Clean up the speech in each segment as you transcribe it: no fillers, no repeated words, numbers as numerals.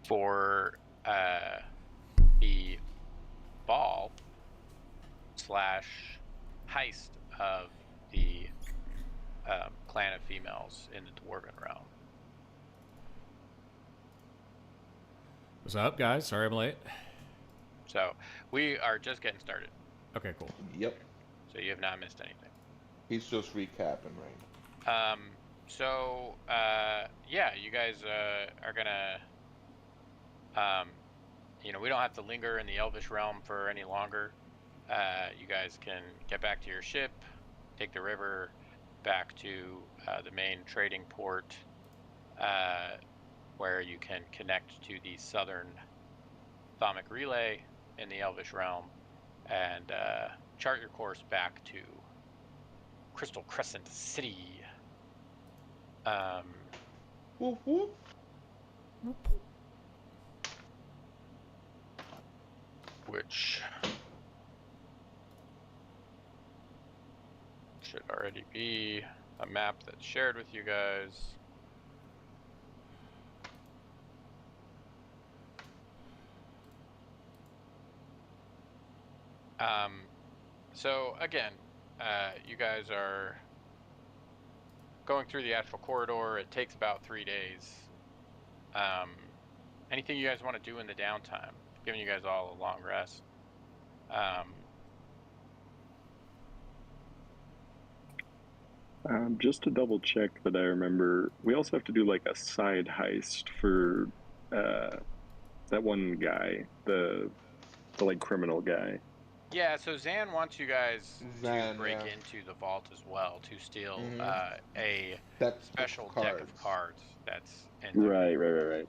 for the ball / heist of the clan of females in the Dwarven realm. What's up, guys? Sorry I'm late. So we are just getting started. Okay, cool. Yep. So you have not missed anything. He's just recapping, right? Yeah, you guys are gonna, we don't have to linger in the Elvish realm for any longer. You guys can get back to your ship, take the river back to the main trading port, where you can connect to the southern Thaumic relay in the Elvish realm, and chart your course back to Crystal Crescent City. Whoop, whoop. Which should already be a map that's shared with you guys. So again, you guys are going through the Astral Corridor. It takes about 3 days. Anything you guys want to do in the downtime? Giving you guys all a long rest. Just to double check that I remember, we also have to do like a side heist for that one guy, the like criminal guy. Yeah, so Zan wants you guys to break yeah. into the vault as well to steal a That's special the deck of cards that's in there. Right.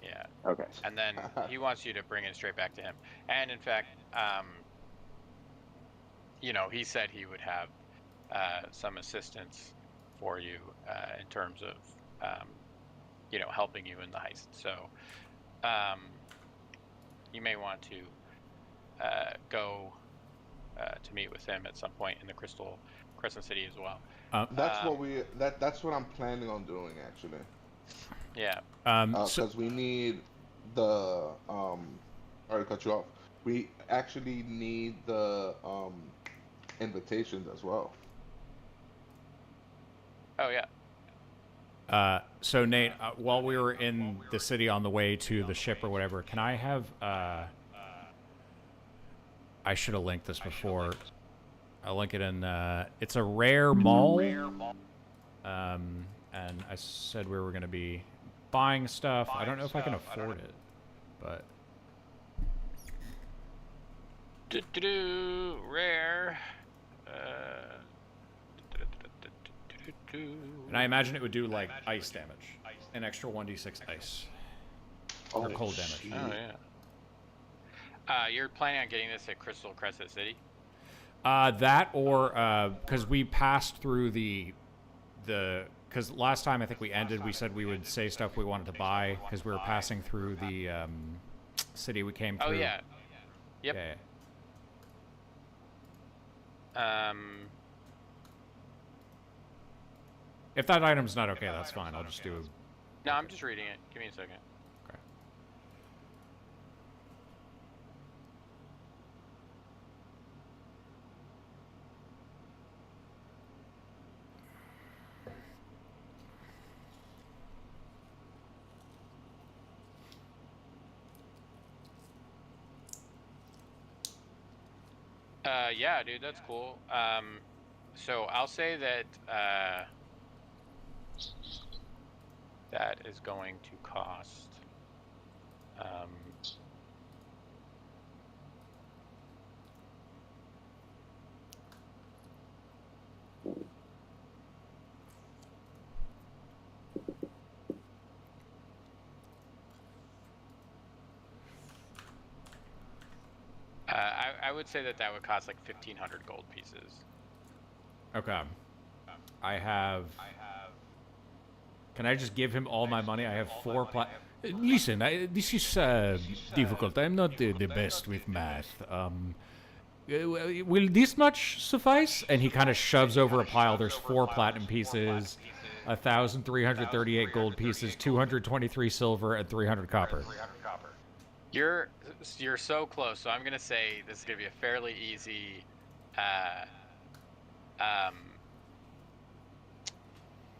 Yeah. Okay. And then he wants you to bring it straight back to him. And in fact, he said he would have some assistance for you in terms of, helping you in the heist. So you may want to go to meet with him at some point in the Crystal Crescent City as well. That's what I'm planning on doing, actually. Yeah. Because we need the sorry to cut you off. We actually need the invitations as well. Oh yeah. So Nate, while we were in the city on the way to the ship or whatever, can I have I should have linked this before. I'll link it in it's a rare mall. And I said we were going to be buying stuff. I don't know if I can afford it, but Rare. And I imagine it would do like ice damage, an extra 1d6 ice or cold damage. Oh yeah. You're planning on getting this at Crystal Crescent City? That or because we passed through because last time I think we ended, we said we would say stuff we wanted to buy because we were passing through the city we came through. Oh yeah. Yep. Yeah. If that item's not okay, that's fine. I'll just do. No, I'm just reading it. Give me a second. Okay. Yeah, dude, that's cool. So I'll say that that is going to cost I would say that would cost like 1,500 gold pieces. Okay. I have. Can I just give him all my money? I have 4 plat. Listen, this is difficult. I'm not the best with math. Will this much suffice? And he kind of shoves over a pile. There's 4 platinum pieces, 1,338 gold pieces, 223 silver, and 300 copper. You're so close. So I'm gonna say this is gonna be a fairly easy,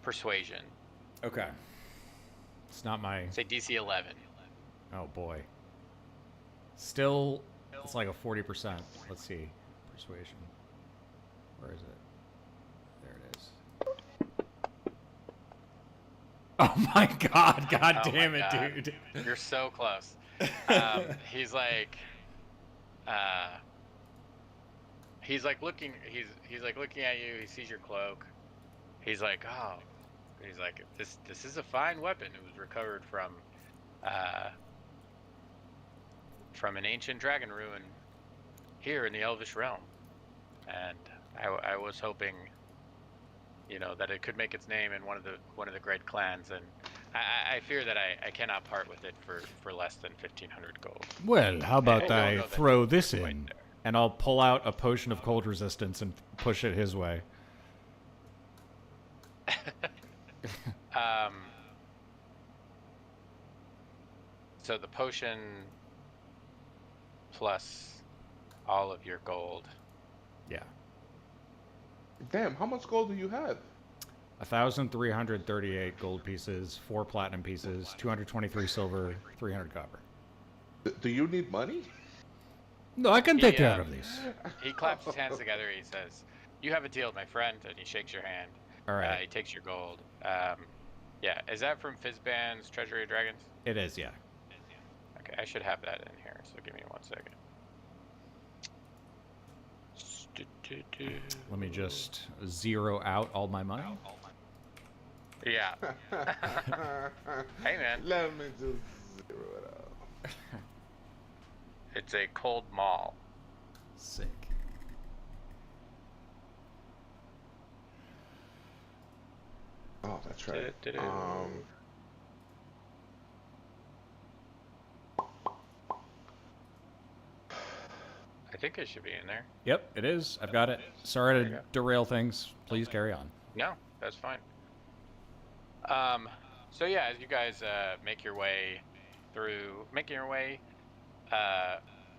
persuasion. Okay. It's not my... Say DC 11. Oh, boy. Still, it's like a 40%. Let's see. Persuasion. Where is it? There it is. Oh my god, god Oh damn my it, God. dude. You're so close. He's like looking. He's like looking at you. He sees your cloak. He's like, oh. He's like, this is a fine weapon. It was recovered from an ancient dragon ruin here in the Elvish realm, and I was hoping, you know, that it could make its name in one of the great clans, and I fear that I cannot part with it for less than 1,500 gold. Well, how about I I don't know throw that this quite in? there. And I'll pull out a potion of cold resistance and push it his way. So the potion plus all of your gold. Yeah. Damn, how much gold do you have? 1,338 gold pieces, 4 platinum pieces, 223 silver, 300 copper. Do you need money? No, I can take care of this. He claps his hands together. He says, "You have a deal, my friend," and he shakes your hand. All right. He takes your gold. Yeah, is that from Fizban's Treasury of Dragons? It is, yeah. Okay, I should have that in here, so give me 1 second. Let me just zero out all my money. Yeah. Hey, man. Let me just zero it out. It's a cold mall. Sick. Oh, that's right. I think it should be in there. Yep, it is. I've got it. Sorry There you to go. derail things. Please carry on. No, that's fine. So yeah, as you guys making your way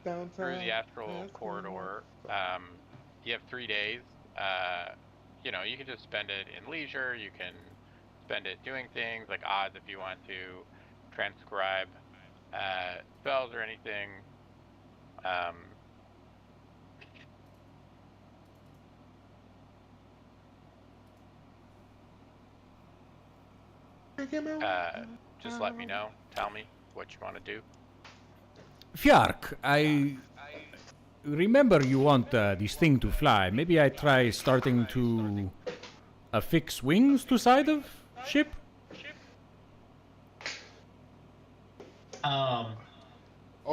Downtown. through the astral Downtown. corridor, you have 3 days. You know, you can just spend it in leisure. You can spend it doing things like odds if you want to transcribe spells or anything. Just let me know. Tell me what you want to do. Fjark, I remember you want this thing to fly. Maybe I try starting to affix wings to side of ship? Are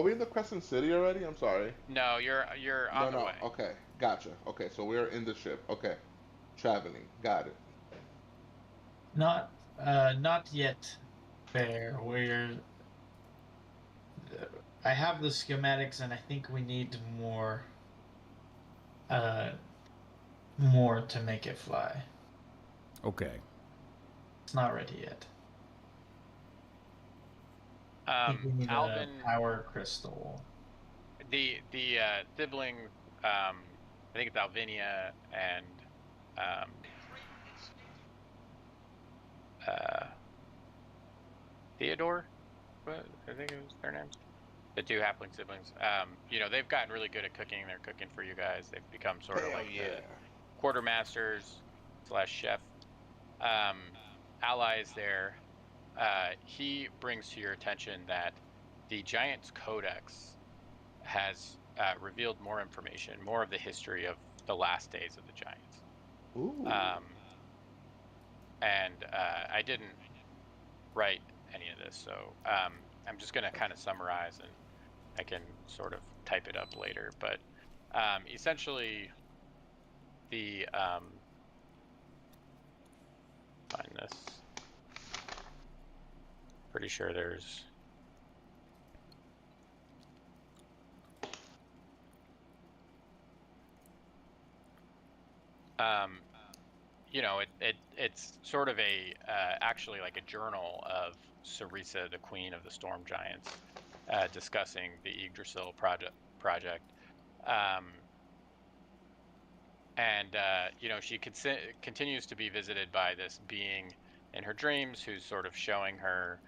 we in the Crescent City already? I'm sorry. No, you're on the way. Okay, gotcha. Okay, so we're in the ship. Okay, traveling. Got it. Not yet, Bear. I have the schematics, and I think we need more to make it fly. Okay. It's not ready yet. I think we need Alvin, a power crystal. the sibling, I think it's Alvinia and Theodore. What I think it was their names. The 2 halfling siblings. You know, they've gotten really good at cooking. They're cooking for you guys. They've become sort of like the quartermasters / chef. Allies there. He brings to your attention that the Giant's Codex has revealed more information, more of the history of the last days of the Giants. Ooh. And I didn't write any of this, so I'm just going to kind of summarize, and I can sort of type it up later. But essentially, the find this. Pretty sure there's it's sort of a actually like a journal of Sarisa, the Queen of the Storm Giants, discussing the Yggdrasil project. And she continues to be visited by this being in her dreams who's sort of showing her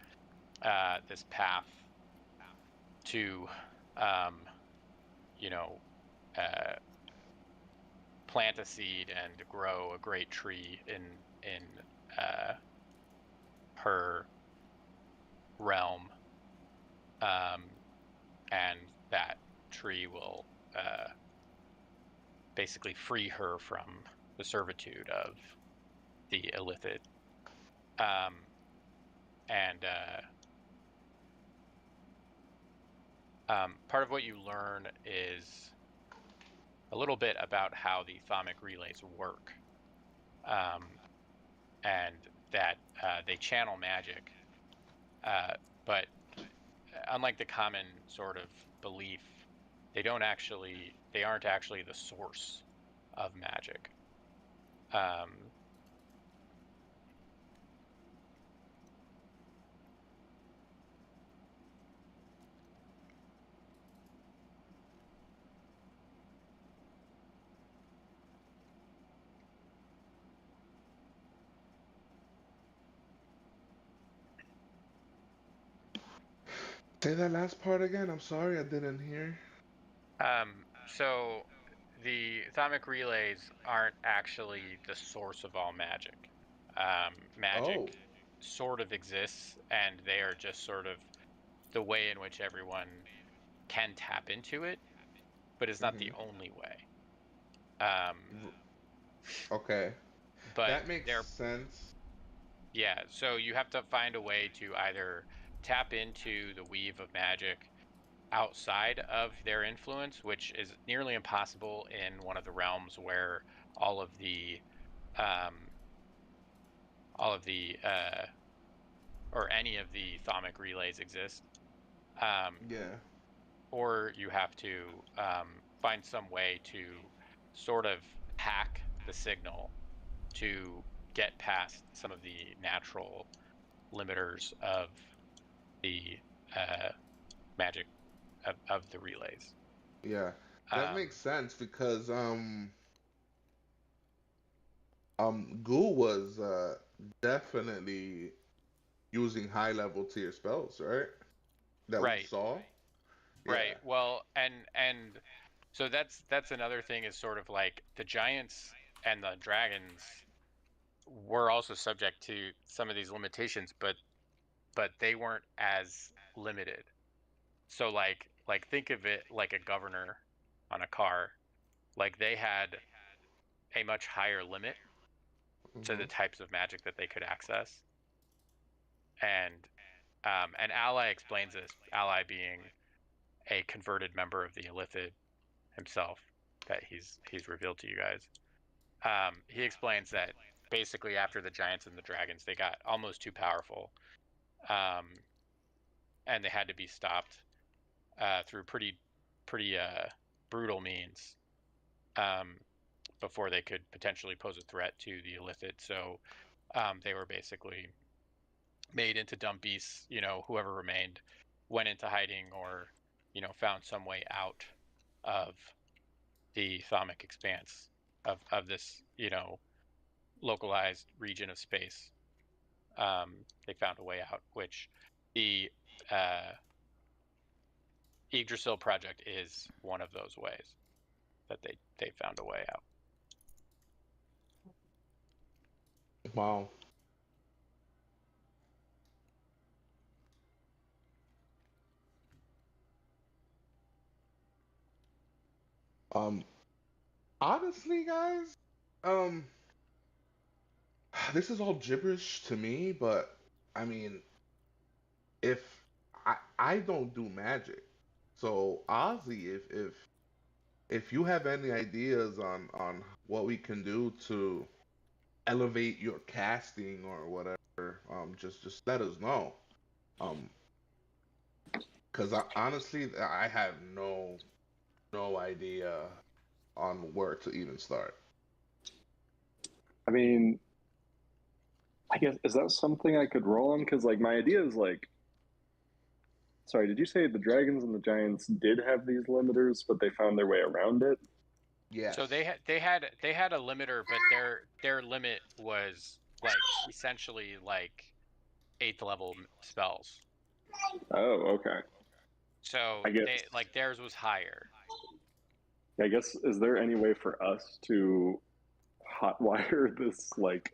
this path to plant a seed and grow a great tree in her realm, and that tree will basically free her from the servitude of the Illithid. Part of what you learn is a little bit about how the thaumic relays work, and that they channel magic, but unlike the common sort of belief, they aren't actually the source of magic. Say that last part again. I'm sorry, I didn't hear. So the thaumic relays aren't actually the source of all magic. Magic sort of exists, and they are just sort of the way in which everyone can tap into it, but it's not the only way. Okay. But that makes sense. Yeah, so you have to find a way to either tap into the weave of magic outside of their influence, which is nearly impossible in one of the realms where all of the or any of the thaumic relays exist. Yeah. Or you have to find some way to sort of hack the signal to get past some of the natural limiters of the magic of the relays. Yeah, that makes sense because Ghoul was definitely using high level tier spells, right? That we saw. Right. Yeah. Well, and so that's another thing, is sort of like the giants and the dragons were also subject to some of these limitations, but they weren't as limited. So like think of it like a governor on a car. Like they had a much higher limit to the types of magic that they could access. And Ally explains this, Ally being a converted member of the Illithid himself that he's revealed to you guys. He explains that basically after the giants and the dragons, they got almost too powerful, and they had to be stopped through pretty brutal means before they could potentially pose a threat to the Illithid. So they were basically made into dumb beasts. Whoever remained went into hiding, or found some way out of the thaumic expanse of this localized region of space. They found a way out, which the Yggdrasil project is one of those ways that they found a way out. Wow. Honestly, guys, this is all gibberish to me, but I mean, if I don't do magic, so Ozzy, if you have any ideas on what we can do to elevate your casting or whatever, just let us know. Because honestly, I have no idea on where to even start. I mean, I guess is that something I could roll on? Because like my idea is like, sorry, did you say the dragons and the giants did have these limiters, but they found their way around it? Yes. So they had a limiter, but their limit was like essentially like 8th level spells. Oh, okay. So I guess. theirs was higher. I guess is there any way for us to hotwire this like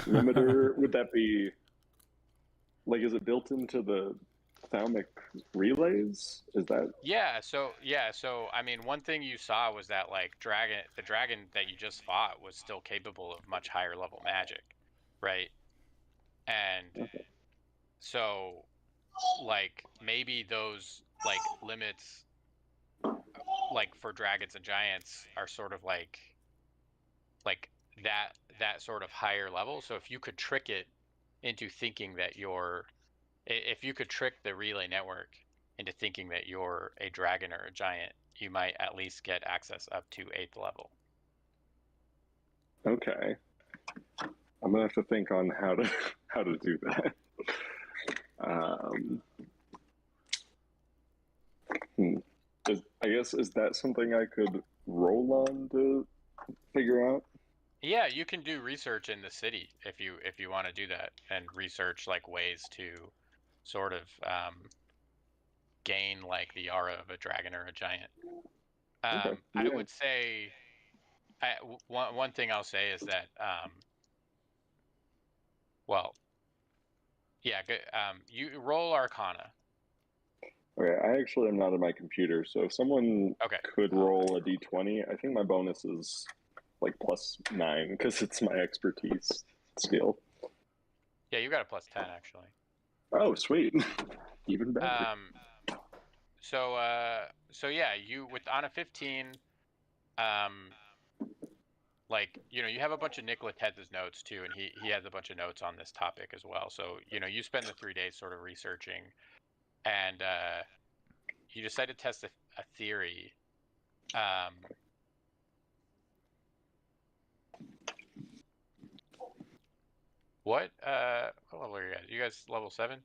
limiter? Would that be like is it built into the thalmic relays? Is that So I mean, one thing you saw was that like the dragon that you just fought was still capable of much higher level magic, right? And okay? so like maybe those like limits like for dragons and giants are sort of like that sort of higher level. So if you could trick it into thinking that if you could trick the relay network into thinking that you're a dragon or a giant, you might at least get access up to 8th level. Okay. I'm gonna have to think on how to how to do that. Um, I guess is that something I could roll on to figure out? Yeah, you can do research in the city if you want to do that and research like ways to sort of gain like the aura of a dragon or a giant. Okay. I Yeah. would say one thing I'll say is that well, yeah, you roll Arcana. Okay. I actually am not on my computer, so if someone Okay. could roll a d20, I think my bonus is like +9 because it's my expertise skill. Yeah, you got a +10 actually. Oh, sweet. Even better. So yeah, you with on a 15, um, like you have a bunch of Nikola Tesla's notes too, and he has a bunch of notes on this topic as well. So you spend the 3 days sort of researching, and you decide to test a theory. Um, what level are you guys? You guys level 7?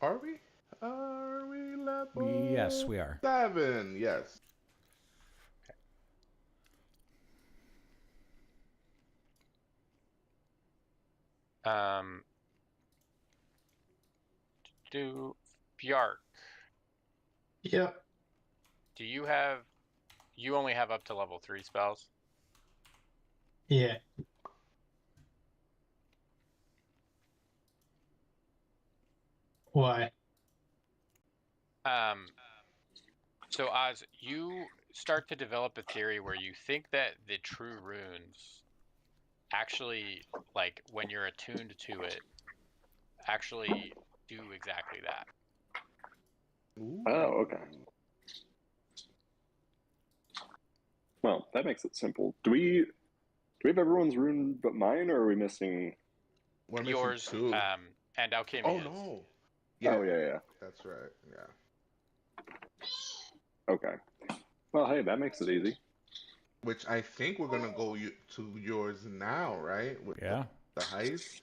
Are we? Are we level? Yes, we are. 7. Yes. Do Bjark, Yep. do you only have up to level 3 spells? Yeah. Why? So Oz, you start to develop a theory where you think that the true runes actually, like when you're attuned to it, actually do exactly that. Ooh. Oh, okay. Well, that makes it simple. Do we have everyone's rune but mine, or are we missing? We're missing Yours, 2. and Alchemia's. Oh no. Yeah. Oh yeah. That's right. Yeah. Okay. Well, hey, that makes it easy. Which I think we're gonna go to yours now, right? With Yeah. the heist.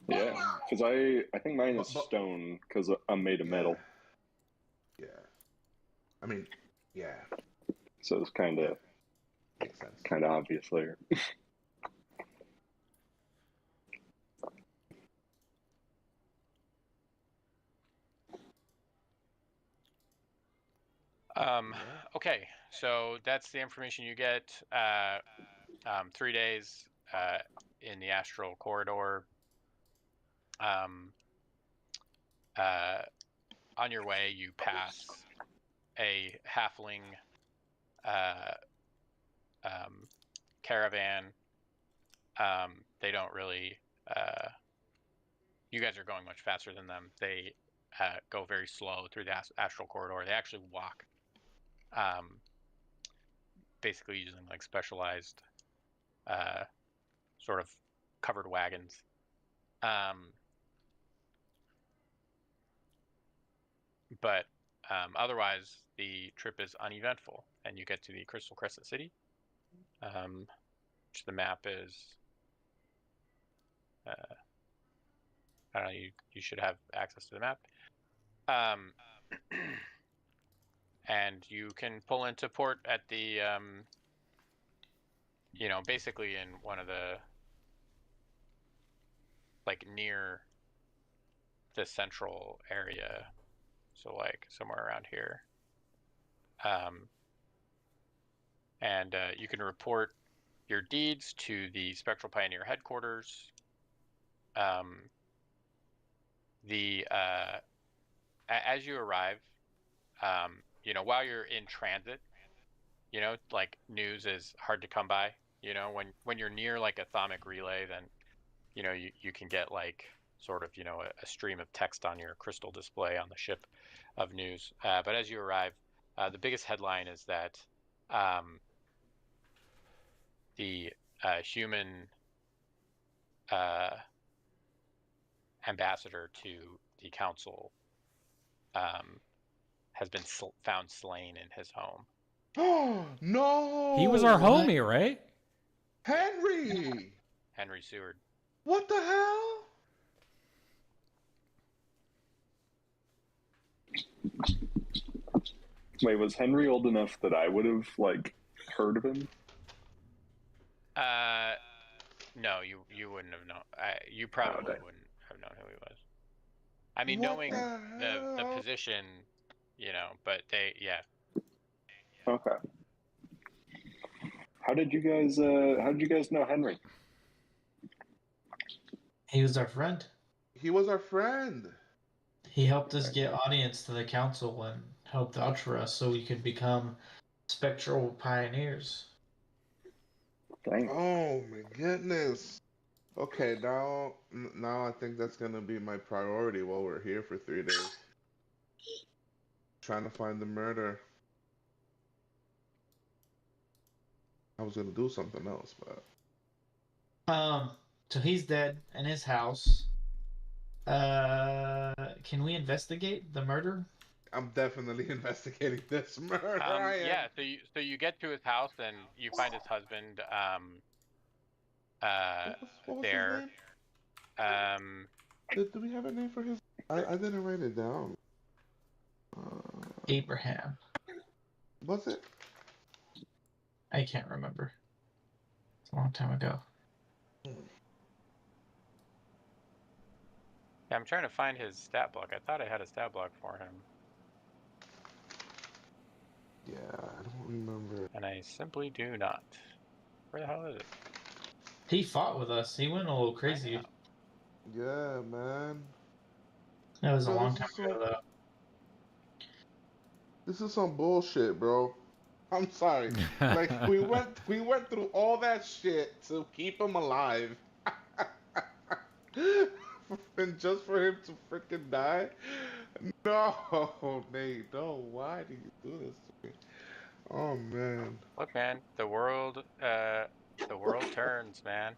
Yeah, because I think mine is But- stone because I'm made of metal, Yeah. I mean, yeah. so it's kind of Makes sense. obvious there. Okay, so that's the information you get. 3 days in the astral corridor. On your way, you pass a halfling caravan. They don't really. You guys are going much faster than them. They go very slow through the astral corridor. They actually walk, basically using like specialized, sort of covered wagons. But otherwise, the trip is uneventful, and you get to the Crystal Crescent City. which the map is. I don't know. You should have access to the map. And you can pull into port at the basically in one of the like near the central area, so like somewhere around here. And you can report your deeds to the Spectral Pioneer headquarters. As you arrive, while you're in transit, like news is hard to come by. When you're near like a Thaumic relay, then you can get like sort of a stream of text on your crystal display on the ship of news. But as you arrive, the biggest headline is that the human ambassador to the council has been found slain in his home. Oh no! He was our homie, right? Henry Seward. What the hell? Wait, was Henry old enough that I would have like heard of him? No, you wouldn't have known. You probably wouldn't have known who he was. I mean, What knowing the hell? position, but yeah. Okay. How did you guys know Henry? He was our friend. He was our friend. He helped us get audience to the council and helped vouch for us so we could become spectral pioneers. Dang. Oh my goodness. Okay, now I think that's gonna be my priority while we're here for 3 days. Trying to find the murder. I was gonna do something else, but So he's dead in his house. Can we investigate the murder? I'm definitely investigating this murder. I am. Yeah. So you get to his house and you find his husband. What was There. his name? Do we have a name for his? I didn't write it down. Abraham. Was it? I can't remember. It's a long time ago. Yeah, I'm trying to find his stat block. I thought I had a stat block for him, Yeah, I don't remember. and I simply do not. Where the hell is it? He fought with us. He went a little crazy. Yeah, man. That was a Bro, long this time is so- ago, though. This is some bullshit, bro. I'm sorry. Like we went through all that shit to keep him alive. And just for him to freaking die? No, Nate, no. Why do you do this to me? Oh man. Look, man, the world turns, man.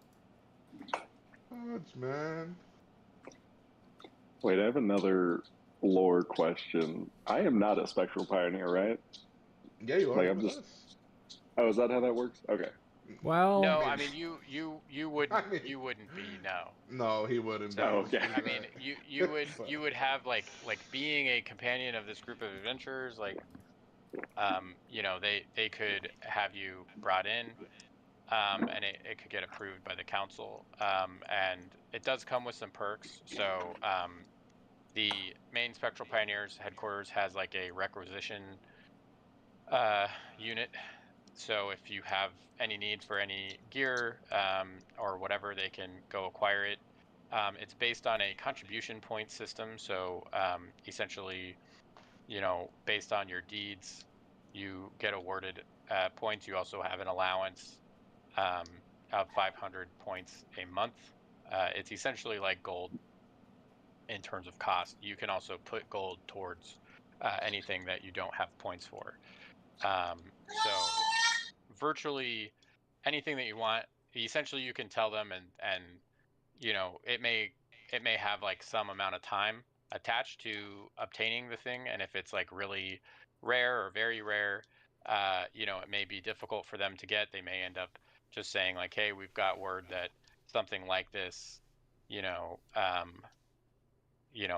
Fudge, man. Wait, I have another lore question. I am not a spectral pioneer, right? Yeah, you are. Like, I'm with just- us. Oh, is that how that works? Okay. Well, No, maybe. I mean you wouldn't I mean- you wouldn't be no. No, he wouldn't. be. So, okay. I mean, you would have like being a companion of this group of adventurers, like, they could have you brought in, and it could get approved by the council, and it does come with some perks. So, the main Spectral Pioneers headquarters has like a requisition unit. So if you have any need for any gear or whatever, they can go acquire it. It's based on a contribution point system. So essentially, based on your deeds, you get awarded points. You also have an allowance of 500 points a month. It's essentially like gold in terms of cost. You can also put gold towards anything that you don't have points for. So virtually anything that you want, essentially you can tell them, and it may have like some amount of time attached to obtaining the thing, and if it's like really rare or very rare, it may be difficult for them to get. They may end up just saying like, hey, we've got word that something like this, you know,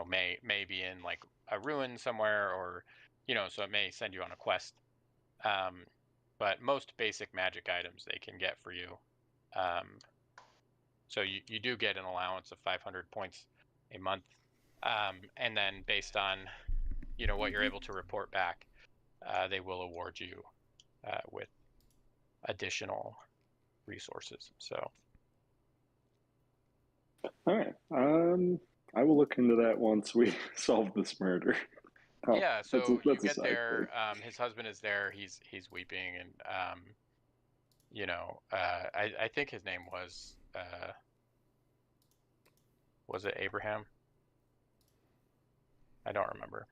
may be in like a ruin somewhere, or, so it may send you on a quest. But most basic magic items they can get for you. So you do get an allowance of 500 points a month. And then based on, what you're able to report back, they will award you with additional resources. So. All right. I will look into that once we solve this murder. Yeah, so you that's a get side there. thing. His husband is there. He's weeping, and I think his name was it Abraham? I don't remember.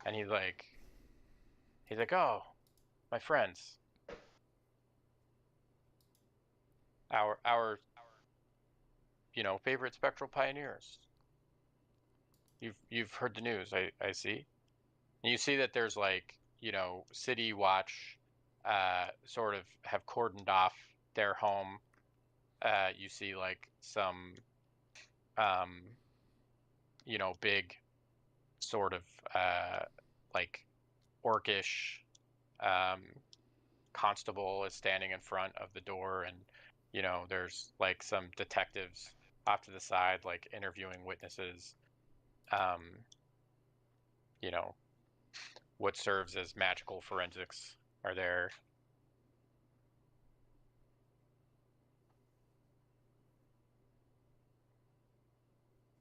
And he's like, oh, my friends, our favorite spectral pioneers. You've heard the news, I see. And you see that there's like, City Watch sort of have cordoned off their home. You see like some big sort of like orcish constable is standing in front of the door, and there's like some detectives off to the side like interviewing witnesses. What serves as magical forensics are there.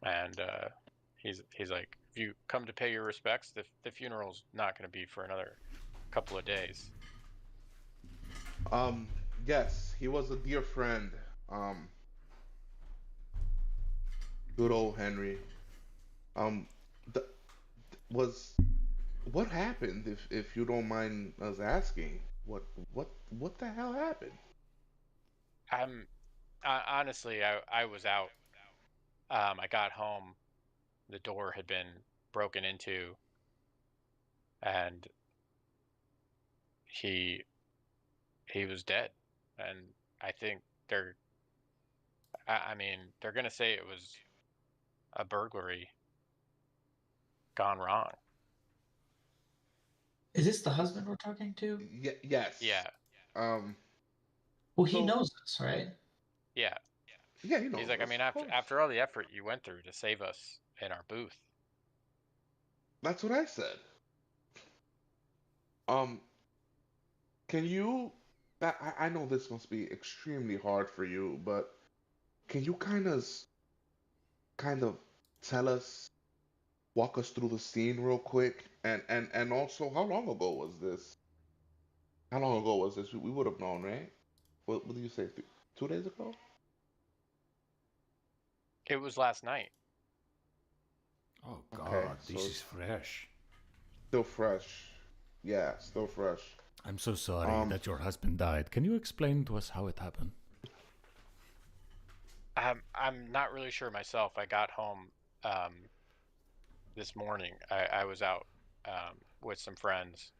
And he's like, if you come to pay your respects, the funeral's not going to be for another couple of days. Yes, he was a dear friend. Um, Good old Henry. Um, the, was what happened? If you don't mind us asking, what the hell happened? I'm honestly, I was out. I got home, the door had been broken into, and he was dead. And I think I mean, they're gonna say it was a burglary gone wrong. Is this the husband we're talking to? Yes. Yeah, Um. Well, he So knows this, right? yeah. yeah, you know He's like, I this, mean, of course. after all the effort you went through to save us in our booth. That's what I said. Um, can you? I know this must be extremely hard for you, but can you kind of tell us, walk us through the scene real quick, and also how long ago was this? How long ago was this? We would have known, right? What did you say? 2 days ago? It was last night. Oh Okay, God, so this is it's fresh. still fresh. Yeah, still fresh. I'm so sorry Um, that your husband died. Can you explain to us how it happened? I'm not really sure myself. I got home this morning. I was out with some friends.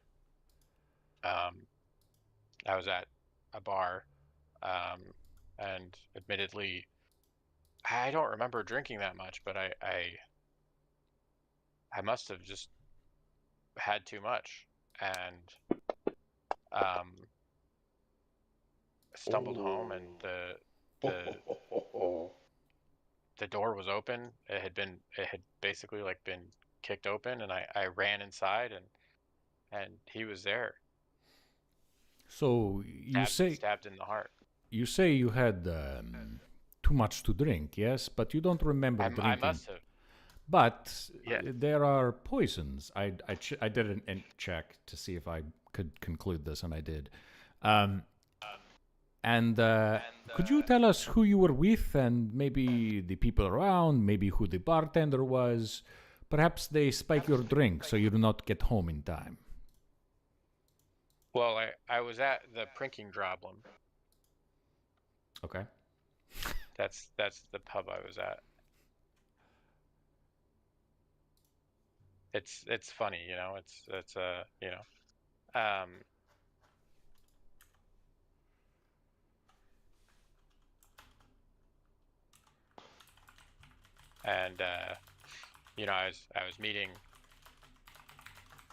Um, I was at a bar, and admittedly, I don't remember drinking that much, but I must have just had too much, and um, stumbled home, and oh. the the door was open. It had basically like been kicked open, and I ran inside, and he was there, So stabbed in the heart. you say you had too much to drink, yes, but you don't remember I drinking. must have. But Yeah. there are poisons. I did an int check to see if I could conclude this, and I did. And could you tell us who you were with, and maybe the people around, maybe who the bartender was? Perhaps they spike your drink so you do not get home in time. Well, I was at the Prinking Droblin. Okay. That's the pub I was at. it's funny, you know. It's you know, and you know, I was meeting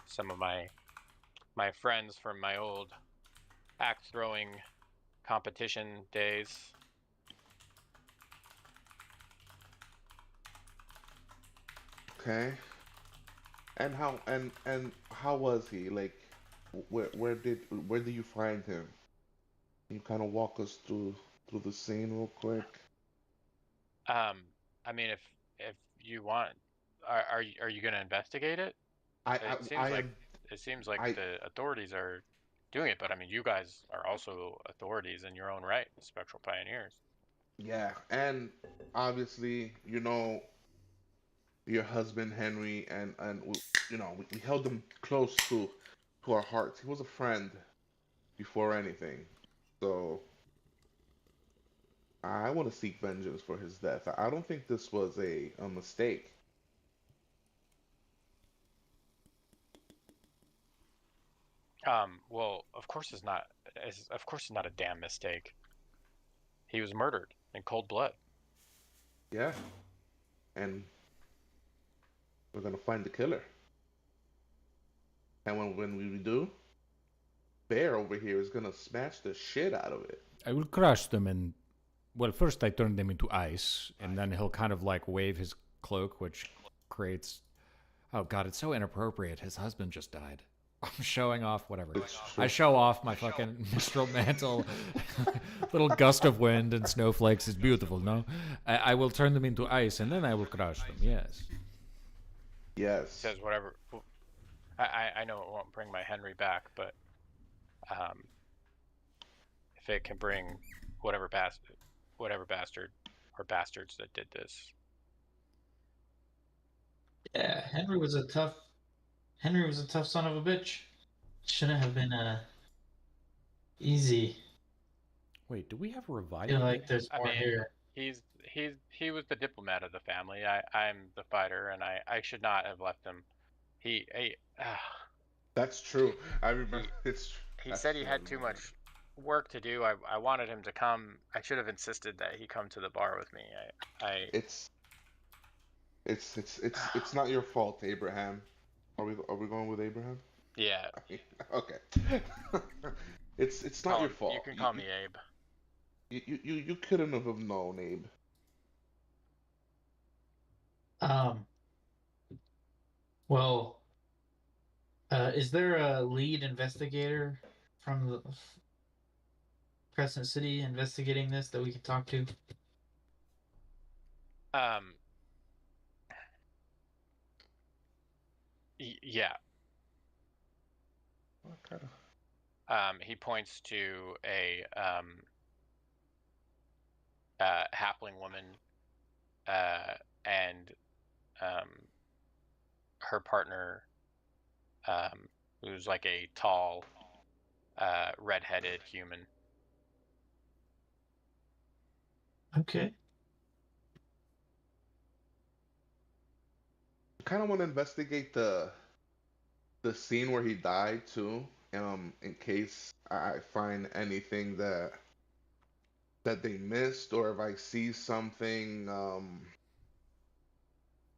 some of my friends from my old axe throwing competition days. Okay. And how was he? Like, where did you find him? Can you kind of walk us through the scene real quick? Um, I mean, if you want, are you going to investigate it? I It I, seems I like am I the authorities are doing it, but I mean, you guys are also authorities in your own right, Spectral Pioneers. yeah, and obviously you know your husband Henry, and you know we held him close to our hearts. He was a friend before anything, so I want to seek vengeance for his death. I don't think this was a mistake. Well, of course it's not. Of course it's not a damn mistake. He was murdered in cold blood. Yeah, and we're gonna find the killer. And when we do, Bear over here is gonna smash the shit out of it. I will crush them and, well, first I turn them into ice, and then he'll kind of like wave his cloak, which creates. Oh god, it's so inappropriate. His husband just died. I'm showing off whatever. It's I true. show off my fucking mistral mantle. Little gust of wind and snowflakes is beautiful, no? I will turn them into ice and then I will crush them, yes. Yes. Says whatever. I know it won't bring my Henry back, but um, if it can bring whatever bastard or bastards that did this. Yeah, Henry was a tough son of a bitch. Shouldn't have been easy. Wait, do we have I revival? feel like there's I more mean, here. he was the diplomat of the family. I'm the fighter, and I should not have left him. He That's true. I remember. he It's he that's said he true. I had too remember. much work to do. I wanted him to come. I should have insisted that he come to the bar with me. I It's it's not your fault, Abraham. Are we going with Abraham? yeah. Okay. It's not your You fault. can call me Abe. You couldn't have known, Abe. Um, well, is there a lead investigator from the Crescent City investigating this that we can talk to? Um, yeah. What kind of? He points to a halfling woman, and um, her partner, who's like a tall, red-headed human. Okay. I kind of want to investigate the scene where he died too. In case I find anything that they missed, or if I see something,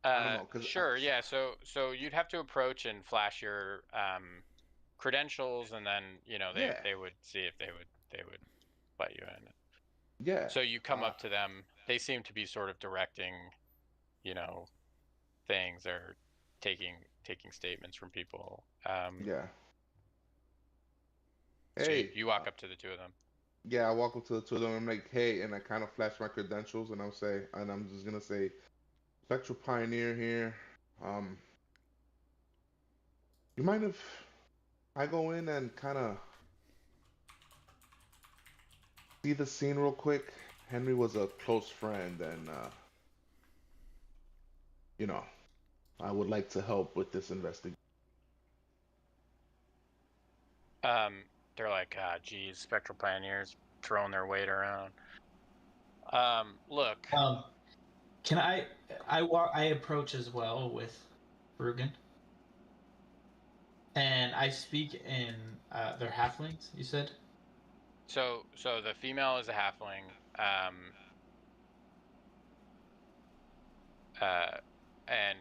I don't know, cause Sure, yeah. So you'd have to approach and flash your credentials, and then you know yeah, they would see if they would let you in. yeah, So you come uh, up to them. They seem to be sort of directing, you know, things or taking statements from people. yeah. So Hey, you walk up to the two of them. yeah, I walk up to the two of them. I'm like, hey, and I kind of flash my credentials, and I'm just gonna say, Spectral Pioneer here. Um, you mind if I go in and kind of see the scene real quick? Henry was a close friend, and you know, I would like to help with this investigation. Um, they're like, geez, Spectral Pioneers throwing their weight around. Look, Um, can I approach as well with Rugen? And I speak in they're halflings, you said? So the female is a halfling. And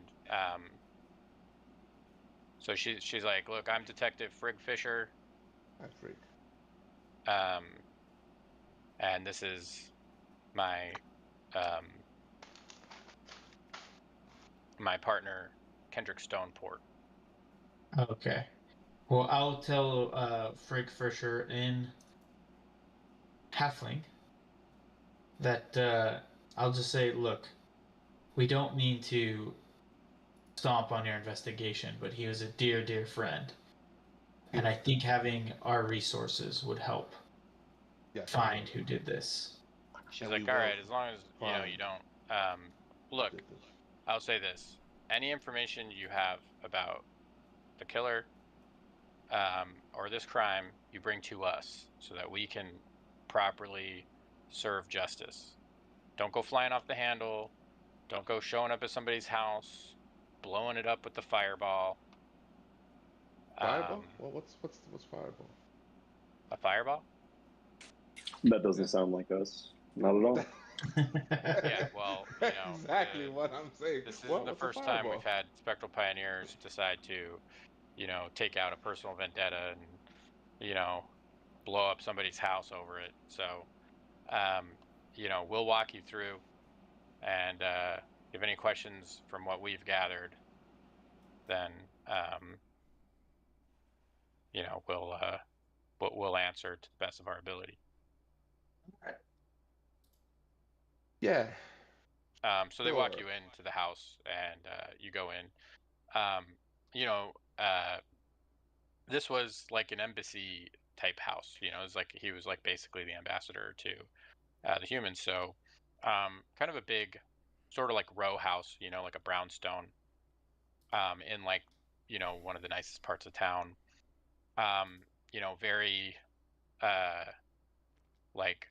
so she's like, look, I'm Detective Frigg Fisher. I freak. And this is my my partner, Kendrick Stoneport. Okay. Well, I'll tell Frigg Fisher in halfling that I'll just say, look, we don't mean to stomp on your investigation, but he was a dear, dear friend. And I think having our resources would help Yes. find who did this. She's And like, we all will right, as long as you don't. Look, did this. I'll say this: any information you have about the killer, or this crime, you bring to us so that we can properly serve justice. Don't go flying off the handle. Don't go showing up at somebody's house, blowing it up with the fireball. Fireball? Well, what's fireball? A fireball? That doesn't sound like us. Not at all. Yeah, well, you know, exactly what I'm saying. this isn't What? the What's a first time fireball? we've had Spectral Pioneers decide to, take out a personal vendetta and, blow up somebody's house over it. So, we'll walk you through, and if you have any questions from what we've gathered, then, we'll answer to the best of our ability. Yeah. So they walk Sure. you into the house, and you go in. This was like an embassy type house. It was like he was like basically the ambassador to the humans. So kind of a big, sort of like row house, like a brownstone, in like, one of the nicest parts of town. Very like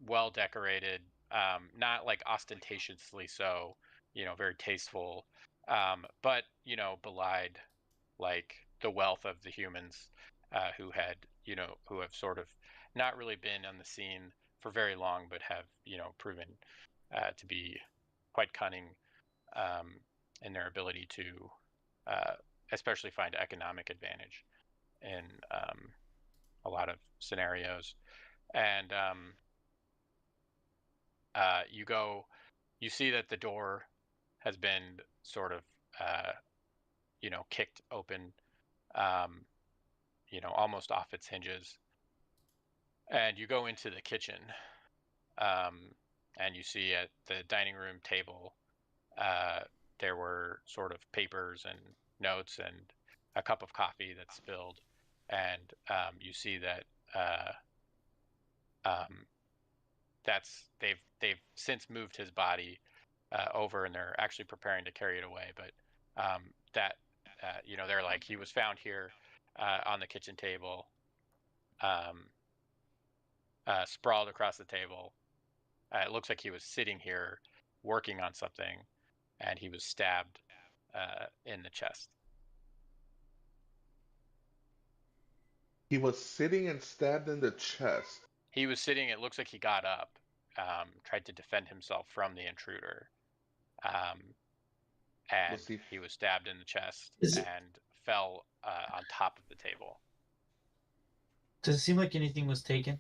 well decorated, not like ostentatiously so, very tasteful, but belied like the wealth of the humans, who have sort of not really been on the scene for very long, but have proven to be quite cunning, in their ability to especially find economic advantage in a lot of scenarios. And you see that the door has been sort of kicked open, almost off its hinges, and you go into the kitchen, and you see at the dining room table there were sort of papers and notes and a cup of coffee that's spilled, and you see that they've since moved his body over, and they're actually preparing to carry it away. But they're like, he was found here on the kitchen table, sprawled across the table. It looks like he was sitting here working on something, and he was stabbed in the chest. He was sitting and stabbed in the chest. He was sitting. It looks like he got up, tried to defend himself from the intruder, and he was stabbed in the chest and fell on top of the table. Does it seem like anything was taken?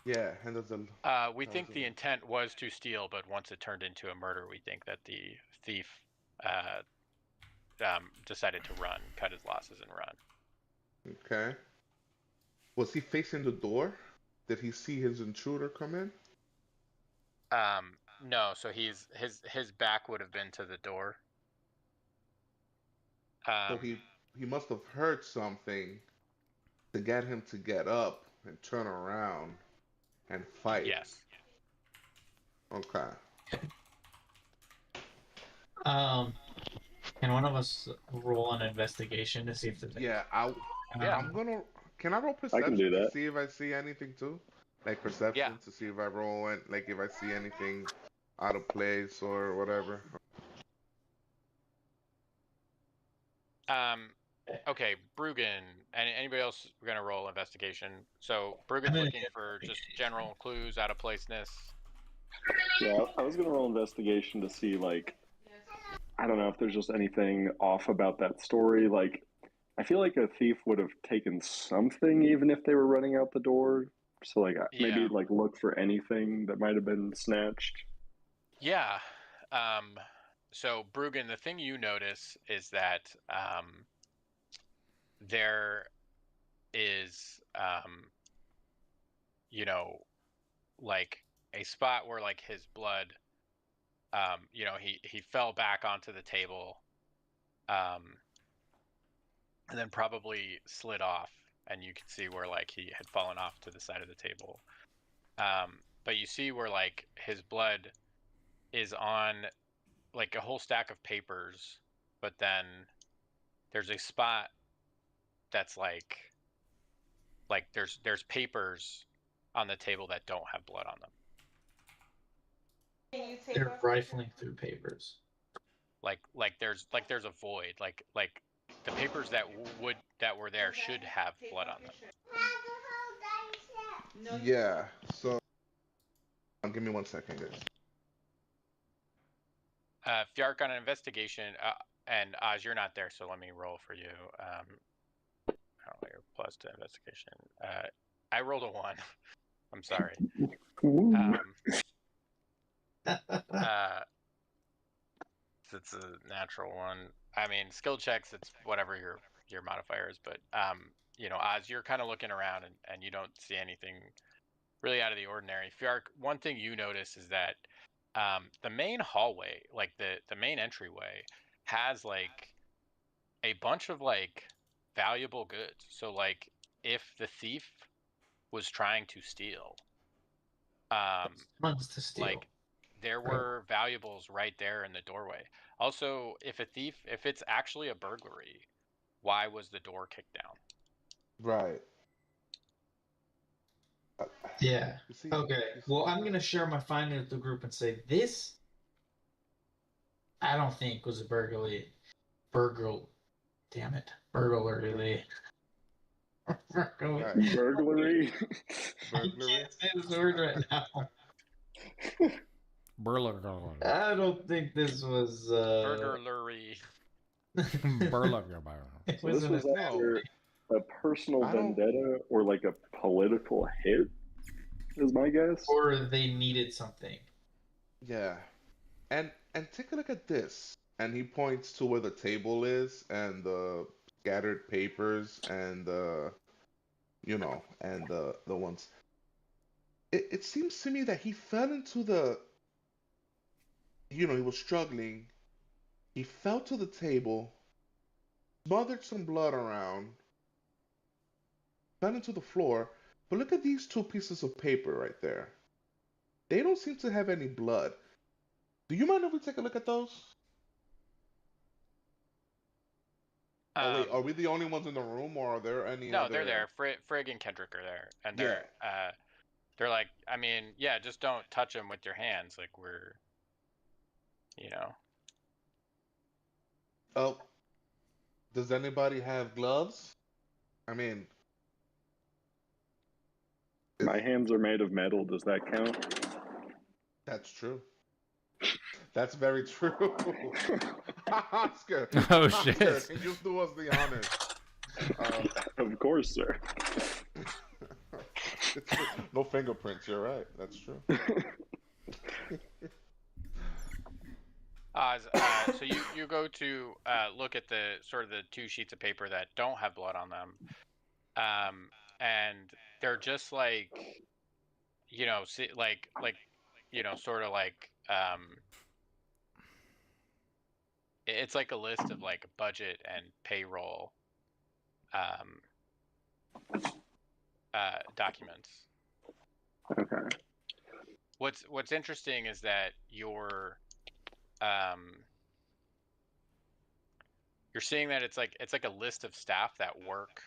Yeah, and there's a. We think the intent was to steal, but once it turned into a murder, we think that the thief decided to run, cut his losses, and run. Okay. Was he facing the door? Did he see his intruder come in? No. So his back would have been to the door. So he must have heard something to get him to get up and turn around and fight. Yes. Okay. Can one of us roll an investigation to see if the Yeah, I'm gonna. Can I roll I perception can do to that. see if I see anything too? Like perception Yeah. to see if I roll it, like if I see anything out of place or whatever. Okay, Bruggen, and anybody else gonna roll investigation? So Bruggen's gonna looking get for just general clues, out of placeness. Yeah, I was gonna roll investigation to see, like, I don't know if there's just anything off about that story. Like, I feel like a thief would have taken something even if they were running out the door. So, like, maybe Yeah. like look for anything that might have been snatched. Yeah. So Bruggen, the thing you notice is that there is you know, like a spot where like his blood, you know, he fell back onto the table, and then probably slid off, and you can see where like he had fallen off to the side of the table. But you see where like his blood is on like a whole stack of papers, but then there's a spot that's like there's papers on the table that don't have blood on them. They're rifling through papers. Like there's a void. Like the papers that were there should have blood on them. Yeah. So, give me 1 second, guys. Fjark on an investigation, and Oz, you're not there, so let me roll for you. I don't know your plus to investigation. I rolled a 1. I'm sorry. It's a natural 1. I mean, skill checks, it's whatever your modifier is, but you know, Oz, you're kind of looking around and you don't see anything really out of the ordinary. Fjark, one thing you notice is that the main hallway, like the main entryway, has like a bunch of like valuable goods. So like if the thief was trying to steal, Wants to steal. like there were valuables right there in the doorway. Also, if it's actually a burglary, why was the door kicked down? Right. Yeah. You see, Okay. Well, I'm gonna share my finding with the group and say this. I don't think was a burglary. Damn it, burglary. Burglary. Right. Burglary. I Burglary. can't say this word right now. Burglary. I don't think this was. Burglary. Burglary. It So was this an was assassin. either a personal I don't- vendetta or like a political hit, is my guess. Or they needed something. Yeah. And take a look at this. And he points to where the table is and the scattered papers and the and the ones. It seems to me that he fell into the he was struggling. He fell to the table, smothered some blood around, fell into the floor. But look at these 2 pieces of paper right there. They don't seem to have any blood. Do you mind if we take a look at those? Oh wait, are we the only ones in the room, or are there any No, other... they're there. Frigg and Kendrick are there, and they're like, I mean, yeah, just don't touch them with your hands. Like we're, you know. Oh, does anybody have gloves? I mean, My hands are made of metal. Does that count? that's true. That's very true. Oscar, Oh, Oscar, shit. can you do us the honors? Of course, sir. No fingerprints. You're right. That's true. So you go to look at the sort of the 2 sheets of paper that don't have blood on them, and they're just like, you know, like you know, sort of like it's like a list of like budget and payroll documents. Okay. What's interesting is that you're seeing that it's like a list of staff that work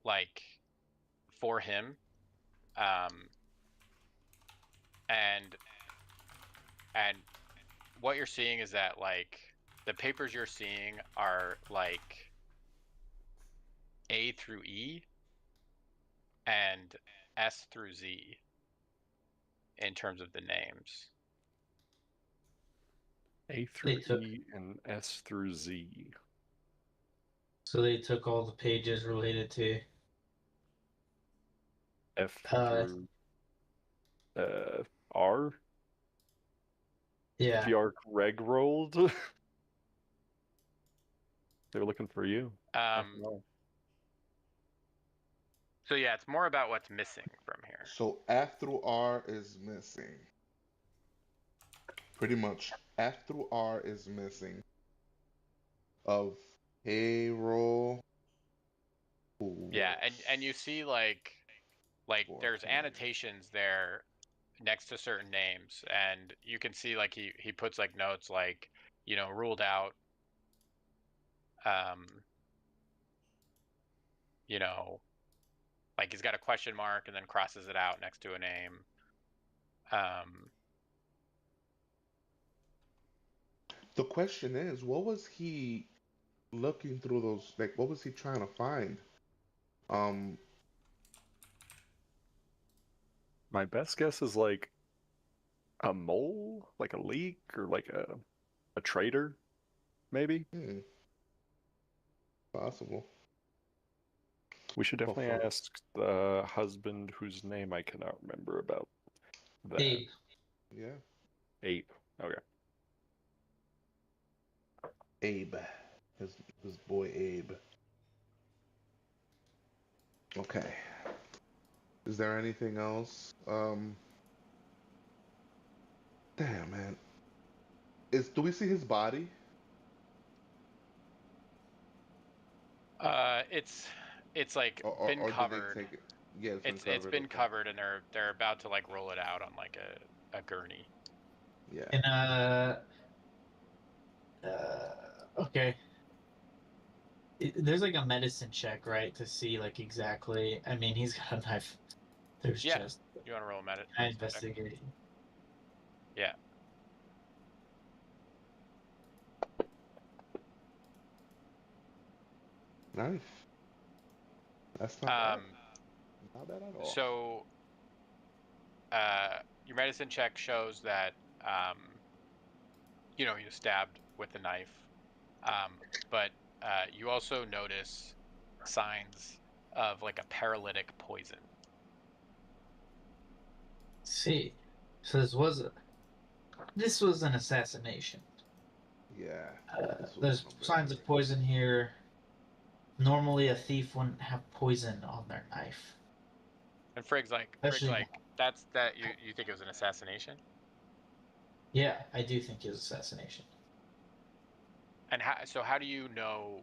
like for him, and what you're seeing is that like the papers you're seeing are like A through E and S through Z in terms of the names. A through They took- E and S through Z. So they took all the pages related to F Uh, through R. yeah. Fjark Reg rolled. They're looking for you. So yeah, it's more about what's missing from here. So F through R is missing. Pretty much, F through R is missing. Of payroll. Yeah, and you see like there's 420. annotations there next to certain names, and you can see like he puts like notes like, you know, ruled out, you know, like he's got a question mark and then crosses it out next to a name. The question is, what was he looking through those? Like, what was he trying to find? My best guess is like a mole, like a leak, or like a traitor, maybe. Possible. We should definitely Buffalo. ask the husband whose name I cannot remember about that. Abe. Yeah. Abe. Okay. Abe. His boy Abe. Okay. Is there anything else? Damn, man. Do we see his body? It's like been Or did covered. they take it? Yeah, It's covered. been Okay. covered, and they're about to like roll it out on like a gurney. Yeah. And okay. There's like a medicine check, right, to see like exactly. I mean, he's got a knife. There's Yeah. just. You want to roll a medicine? I investigate. Yeah. Nice. That's not bad. Not bad at all. So, your medicine check shows that, you know, he was stabbed with a knife, but you also notice signs of like a paralytic poison. See, so this was an assassination. Yeah. There's signs of poison here. Normally, a thief wouldn't have poison on their knife. And Frigg's like, that's that. You think it was an assassination? Yeah, I do think it was assassination. And how do you know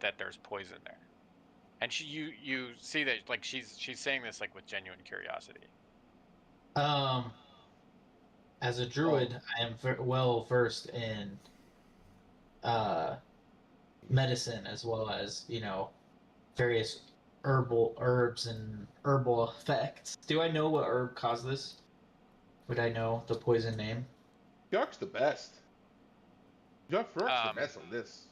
that there's poison there? And you see that like she's saying this like with genuine curiosity. As a druid, I am well versed in medicine, as well as, you know, various herbs and herbal effects. Do I know what herb caused this? Would I know the poison name? Fjark's the best. Fjark's the best on this.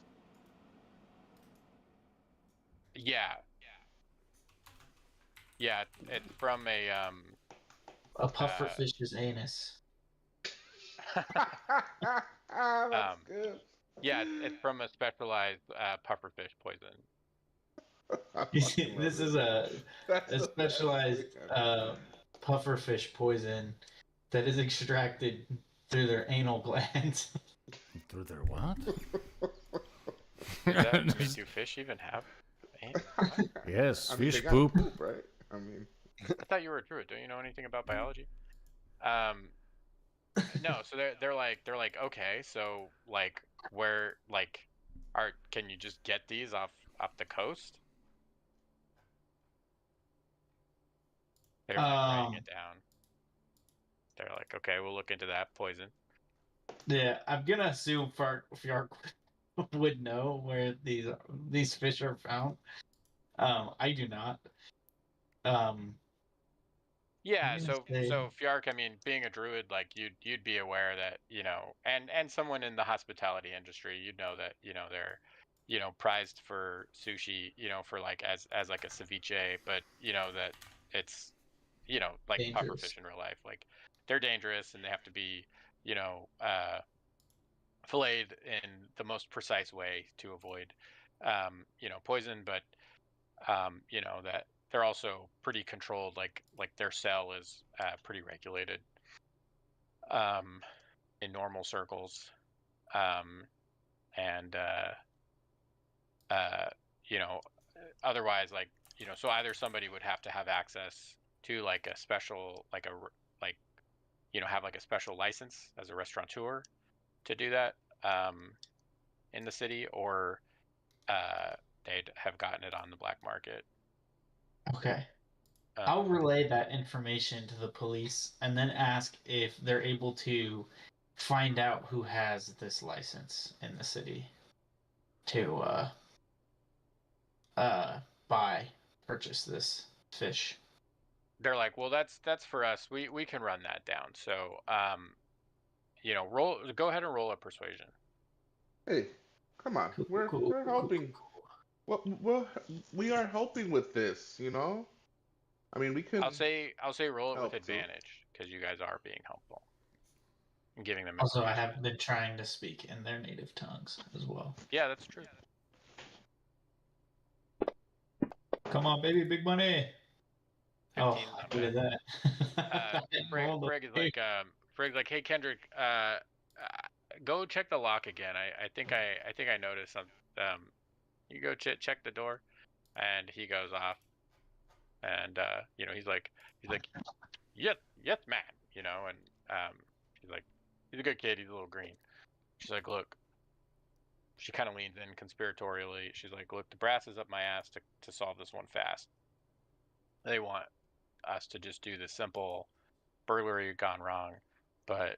Yeah. Yeah, it's from a pufferfish's anus. That's good. Yeah, it's from a specialized pufferfish poison. This is a specialized pufferfish poison that is extracted through their anal glands. Through their what? Do fish even have? Yes, I mean, fish they got poop. right? I mean, I thought you were a druid. Don't you know anything about biology? No. So they're like okay, so like where like can you just get these off the coast? They're writing it down. They're like, okay, we'll look into that poison. Yeah, I'm gonna assume Fjark would know where these fish are found. I do not. Yeah, so Fjark, I mean, being a druid, like you'd be aware that, you know, and someone in the hospitality industry, you'd know that, you know, you know, prized for sushi, you know, for like as like a ceviche, but you know that it's, you know, like Dangerous. pufferfish in real life. Like they're dangerous and they have to be, you know, filleted in the most precise way to avoid, you know, poison. But you know that they're also pretty controlled. Like their cell is pretty regulated in normal circles, and you know, otherwise, like, you know, so either somebody would have to have access to like a special, like, you know, have like a special license as a restaurateur to do that in the city, or they'd have gotten it on the black market. Okay. I'll relay that information to the police and then ask if they're able to find out who has this license in the city to purchase this fish. They're like, well, that's for us. We can run that down. So you know, go ahead and roll a persuasion. Hey, come on. We're helping. Well, we are helping with this, you know? I mean, we can I'll say roll it with help too. advantage because you guys are being helpful and giving them Also, I information. have been trying to speak in their native tongues as well. Yeah, that's true. Come on, baby, big money. 15 Oh, not look at bad. that. Frig's like, hey Kendrick, go check the lock again. I think I noticed some. You go check the door, and he goes off, and you know, he's like, yes, man, you know, and she's like, he's a good kid. He's a little green. She's like, look. She kind of leans in conspiratorially. She's like, look, the brass is up my ass to solve this one fast. They want us to just do the simple burglary gone wrong, but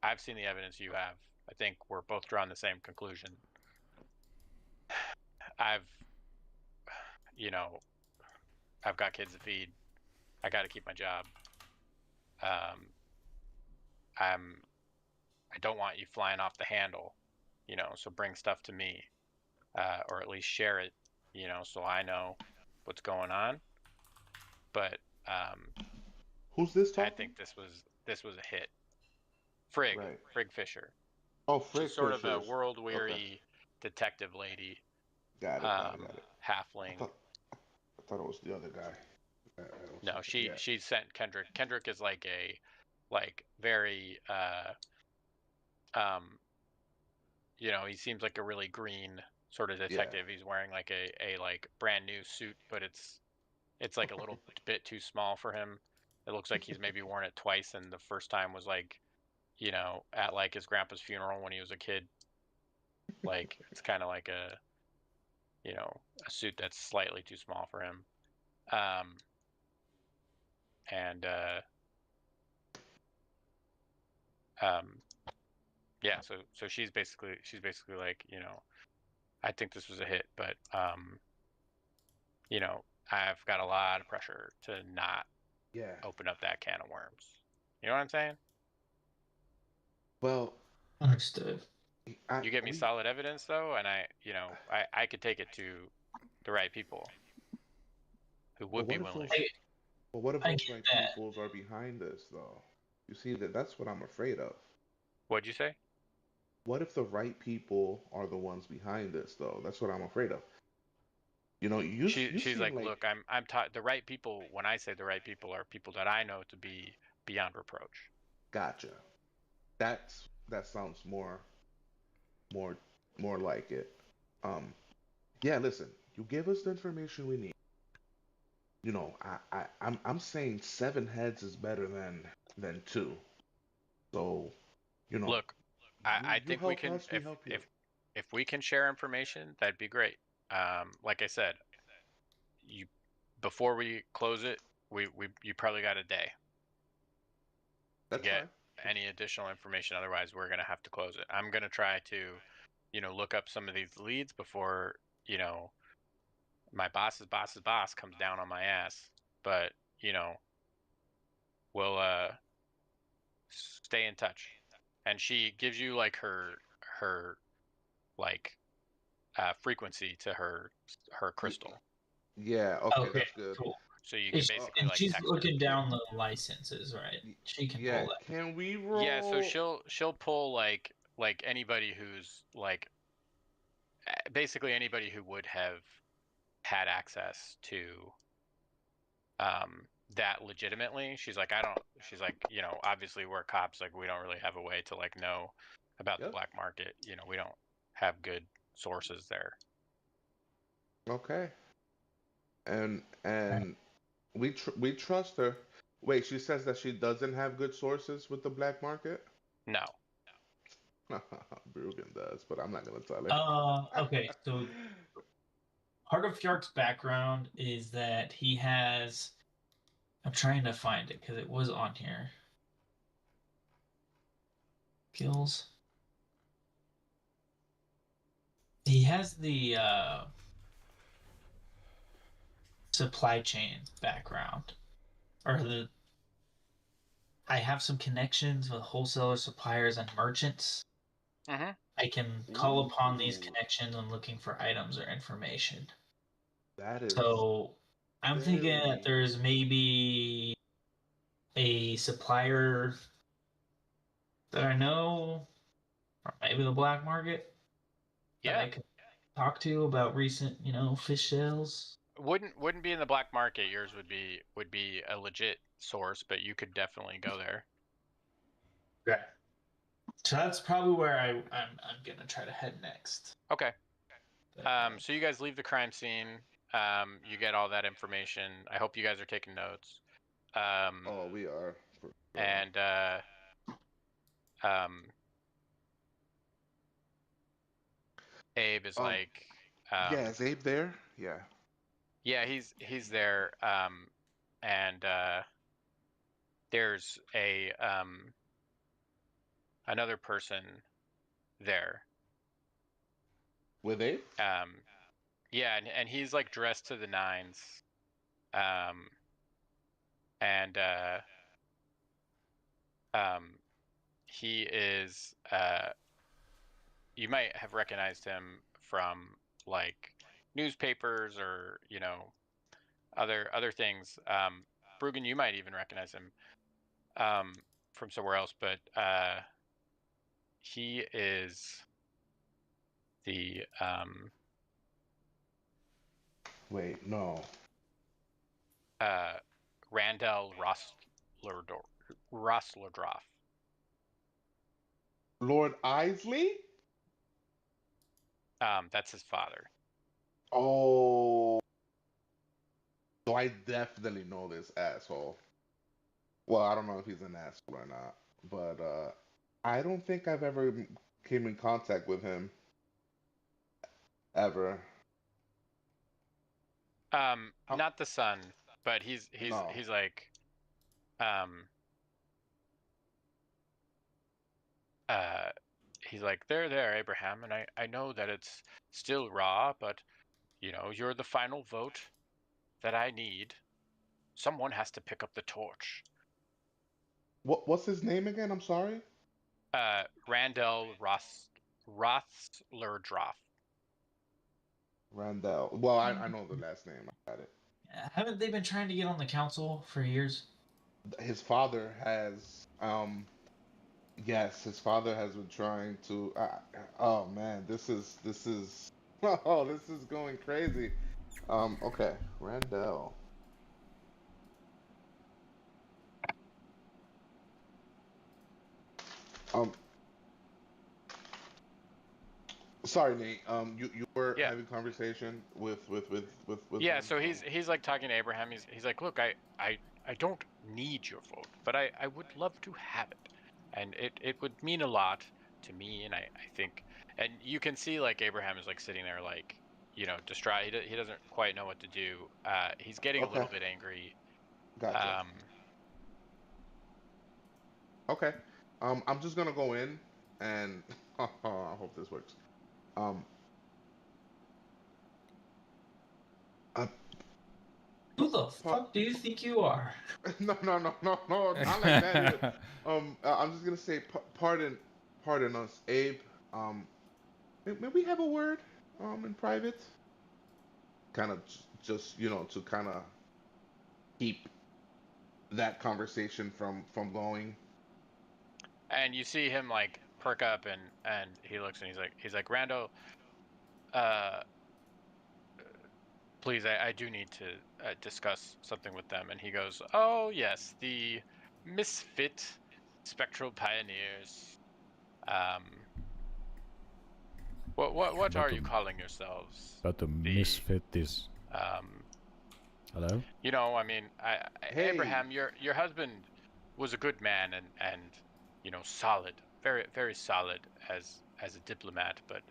I've seen the evidence you have. I think we're both drawing the same conclusion. I've, you know, I've got kids to feed. I got to keep my job. I don't want you flying off the handle, you know, so bring stuff to me, or at least share it, you know, so I know what's going on. But who's this talking? I think this was a hit. Frigg, Right. Frigg Fisher. Oh, Frigg She's sort of a Fishers. world-weary Okay. detective lady. Got it. Got it. Halfling. I thought it was the other guy. No, she sent Kendrick. Kendrick is like a very you know, he seems like a really green sort of detective. He's wearing like a like brand new suit, but it's like a little bit too small for him. It looks like he's maybe worn it twice, and the first time was like, you know, at like his grandpa's funeral when he was a kid. Like it's kind of like a, you know, a suit that's slightly too small for him. And yeah, so she's basically like, you know, I think this was a hit, but you know, I've got a lot of pressure to not open up that can of worms. You know what I'm saying? Well, Understood. You give me solid evidence though, and you know, I could take it to the right people who would be willing. But what if those right peoples are behind this though? You see, that's what I'm afraid of. What'd you say? What if the right people are the ones behind this though? That's what I'm afraid of. You know, she's like, look, I'm taught the right people. When I say the right people, are people that I know to be beyond reproach. Gotcha. That sounds more like it. Yeah, listen, you give us the information we need. You know, I'm saying 7 heads is better than 2. So, you know, look, I think we can, if we can share information, that'd be great. Like I said, before we close it, you probably got a day to get any additional information. Otherwise, we're gonna have to close it. I'm gonna try to, you know, look up some of these leads before, you know, my boss's boss comes down on my ass. But you know, we'll stay in touch. And she gives you like her like frequency to her crystal, Yeah, okay, Okay, that's good. cool. so you can Is- basically and like she's text her. looking down the licenses, right? Y- She can Yeah, pull that. can we roll? Yeah, so she'll pull like anybody who's like basically anybody who would have had access to that legitimately. She's like, she's like, obviously we're cops, like we don't really have a way to like know about the Yep. black market. We don't have good sources there. Okay. And we trust her. Wait, she says that she doesn't have good sources with the black market? No. Brugan does, but I'm not gonna tell her. Okay, so part of Fjark's background is that he has. I'm trying to find it because it was on here. Skills. He has the supply chain background, or the. I have some connections with wholesalers, suppliers, and merchants. Mm-hmm. I can call upon these Ooh, connections when looking for items or information. that is So I'm thinking that very. there's maybe a supplier that I know, or maybe the black market that Yeah. I could talk to about recent, fish sales. Wouldn't be in the black market. Yours would be a legit source, but you could definitely go there. Okay. So that's probably where I'm gonna try to head next. Okay. So you guys leave the crime scene. You get all that information. I hope you guys are taking notes. Oh, we are. For sure. And Abe is like, Yeah, is Abe there? Yeah. yeah, he's there. And there's a another person there. With Abe? Yeah, and he's like dressed to the nines. And he is you might have recognized him from like newspapers or other things. Brugan, you might even recognize him from somewhere else, but he is the Wait, no. Randall Rossledroff. Lord Isley? That's his father. Oh. So I definitely know this asshole. Well, I don't know if he's an asshole or not, but I don't think I've ever came in contact with him ever. Not the son, but he's No. like uh he's like, there, Abraham, and I know that it's still raw, but you're the final vote that I need. Someone has to pick up the torch. What's his name again? I'm sorry. Randall Rossledroff. Randall. Well, I know the last name. I got it. Haven't they been trying to get on the council for years? His father has. Yes, his father has been trying to. Oh man, this is. Oh, this is going crazy. Okay, Randall. Um, sorry, Nate. You were Yeah. having conversation with Yeah, him? so he's like talking to Abraham. He's like, look, I don't need your vote, but I would love to have it, and it would mean a lot to me, and I think, and you can see like Abraham is like sitting there like distraught. He doesn't quite know what to do. He's getting a Okay, little bit angry. gotcha. Okay. I'm just gonna go in and I hope this works. Um, uh, Who the fuck do you think you are? no, not like that either. I'm just gonna say, pardon us, Abe. May we have a word? in private, kind of just to kind of keep that conversation from going. And you see him like perk up, and he looks and he's like Rando, uh, please, I do need to discuss something with them. And he goes, oh yes, the misfit spectral pioneers. Um, what But are the, you calling yourselves? but the The misfit is. um, Hello? I mean, Hey, Abraham, your husband was a good man and solid, very very solid as a diplomat. But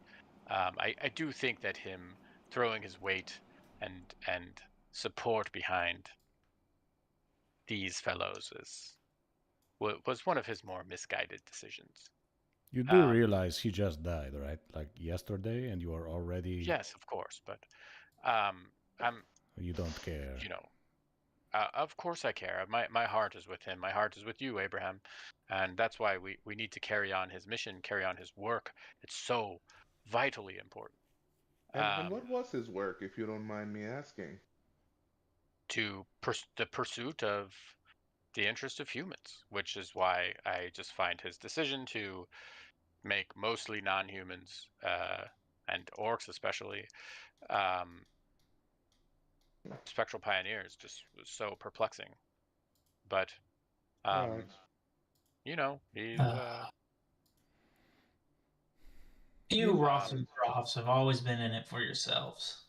I do think that him throwing his weight and support behind these fellows was one of his more misguided decisions. You do Um, realize he just died, right? Like yesterday, and you are already. yes, of course, but um, I'm You don't care. you know of course I care. My heart is with him. My heart is with you, Abraham, and that's why we need to carry on his mission, carry on his work. It's so vitally important. and Um, what was his work, if you don't mind me asking? to the pursuit of the interest of humans, which is why I just find his decision to make mostly non-humans and orcs especially um, spectral pioneers just was so perplexing. But All right. he's You You Rothschild have always been in it for yourselves.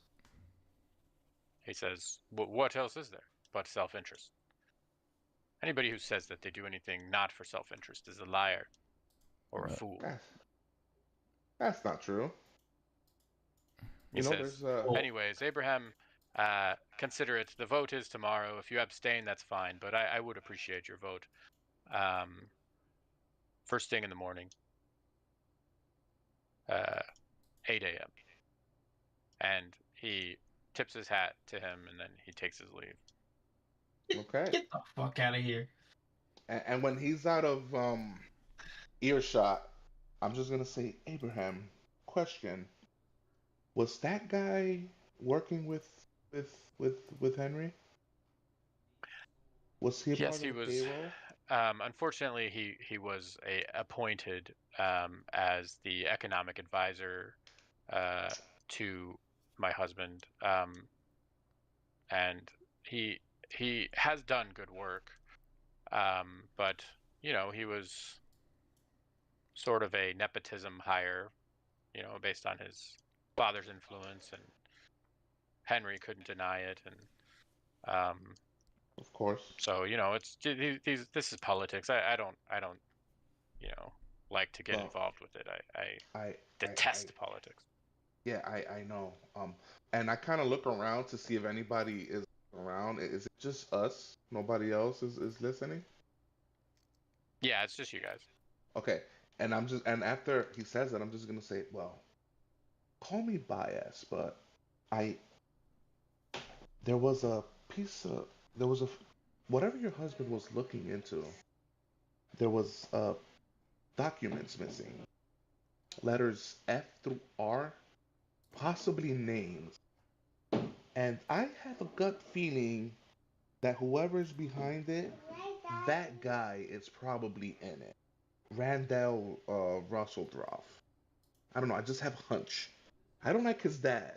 he says, what else is there but self-interest? Anybody who says that they do anything not for self-interest is a liar or a Uh, fool. that's not true. He says, There's Well, anyways, Abraham, consider it. The vote is tomorrow. If you abstain, that's fine, but I would appreciate your vote. Um, first thing in the morning, uh, 8 a.m. And he tips his hat to him, and then he takes his leave. okay. get the fuck out of here. And when he's out of earshot, I'm just gonna say, Abraham, question: was that guy working with Henry? Was he a Yes, part of he the was. payroll? Unfortunately, he was appointed as the economic advisor uh, to my husband, and he he has done good work, but he was sort of a nepotism hire, based on his father's influence, and Henry couldn't deny it, and Of course. so it's this is politics. I don't you know like to get Well, involved with it. I I detest politics. yeah, I know. And I kind of look around to see if anybody is around. Is it just us? Nobody else is listening? Yeah, it's just you guys. Okay. And after he says that, I'm just gonna say, well, call me biased, but I there was a piece of there was a whatever your husband was looking into, there was documents missing, letters F through R, possibly names, and I have a gut feeling that whoever's behind it, that guy is probably in it. Randall Russell-Droff. I don't know. I just have a hunch. I don't like his dad.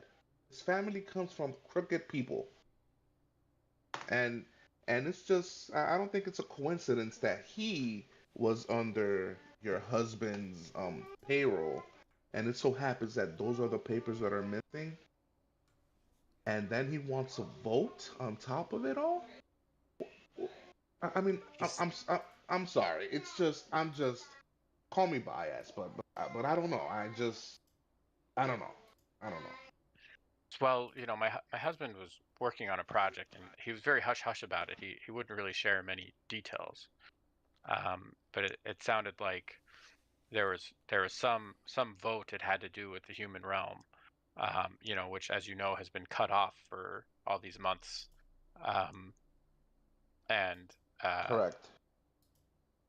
His family comes from crooked people, and it's just I don't think it's a coincidence that he was under your husband's payroll, and it so happens that those are the papers that are missing, and then he wants a vote on top of it all. I mean, He's I'm sorry. It's just I'm just call me biased, but I don't know. I don't know. I don't know. well, my husband was working on a project, and he was very hush hush about it. He wouldn't really share many details. But it sounded like there was some vote it had to do with the human realm, which, as you know, has been cut off for all these months. Um, and Correct.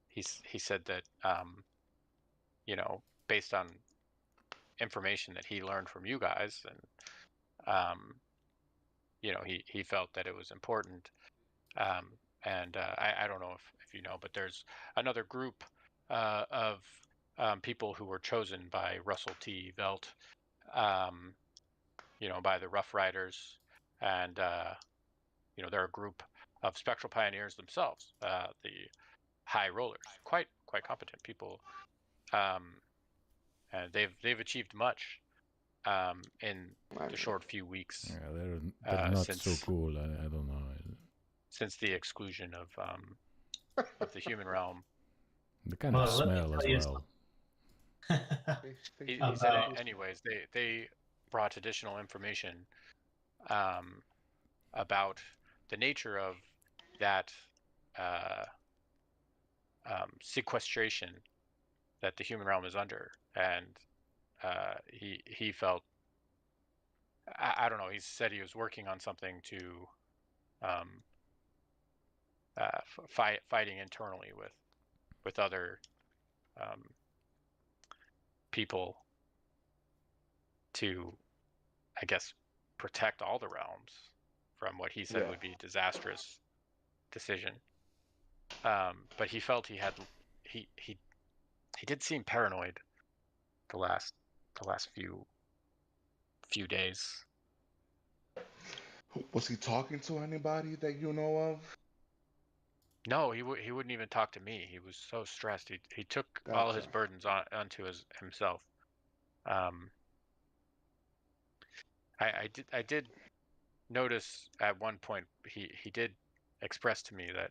he said that based on information that he learned from you guys, and you know, he felt that it was important. And I don't know if you know, but there's another group of people who were chosen by Russell T. Velt, you know, by the Rough Riders, and you know, they're a group of spectral pioneers themselves, the High Rollers, quite competent people, and they've achieved much in the short few weeks Yeah, they're not so since cool. I don't know. since the exclusion of the human realm. They kind Well, of let me smell as tell you well. He About- said, anyways, they brought additional information about the nature of that sequestration that the human realm is under, and he felt, I don't know, he said he was working on something to fighting internally with other people to, I guess, protect all the realms from what he said Yeah. would be a disastrous decision. But he felt he did seem paranoid the last few days. Was he talking to anybody that you know of? No, he wouldn't even talk to me. He was so stressed. He took all his Gotcha. burdens onto himself. I did notice at one point he did express to me that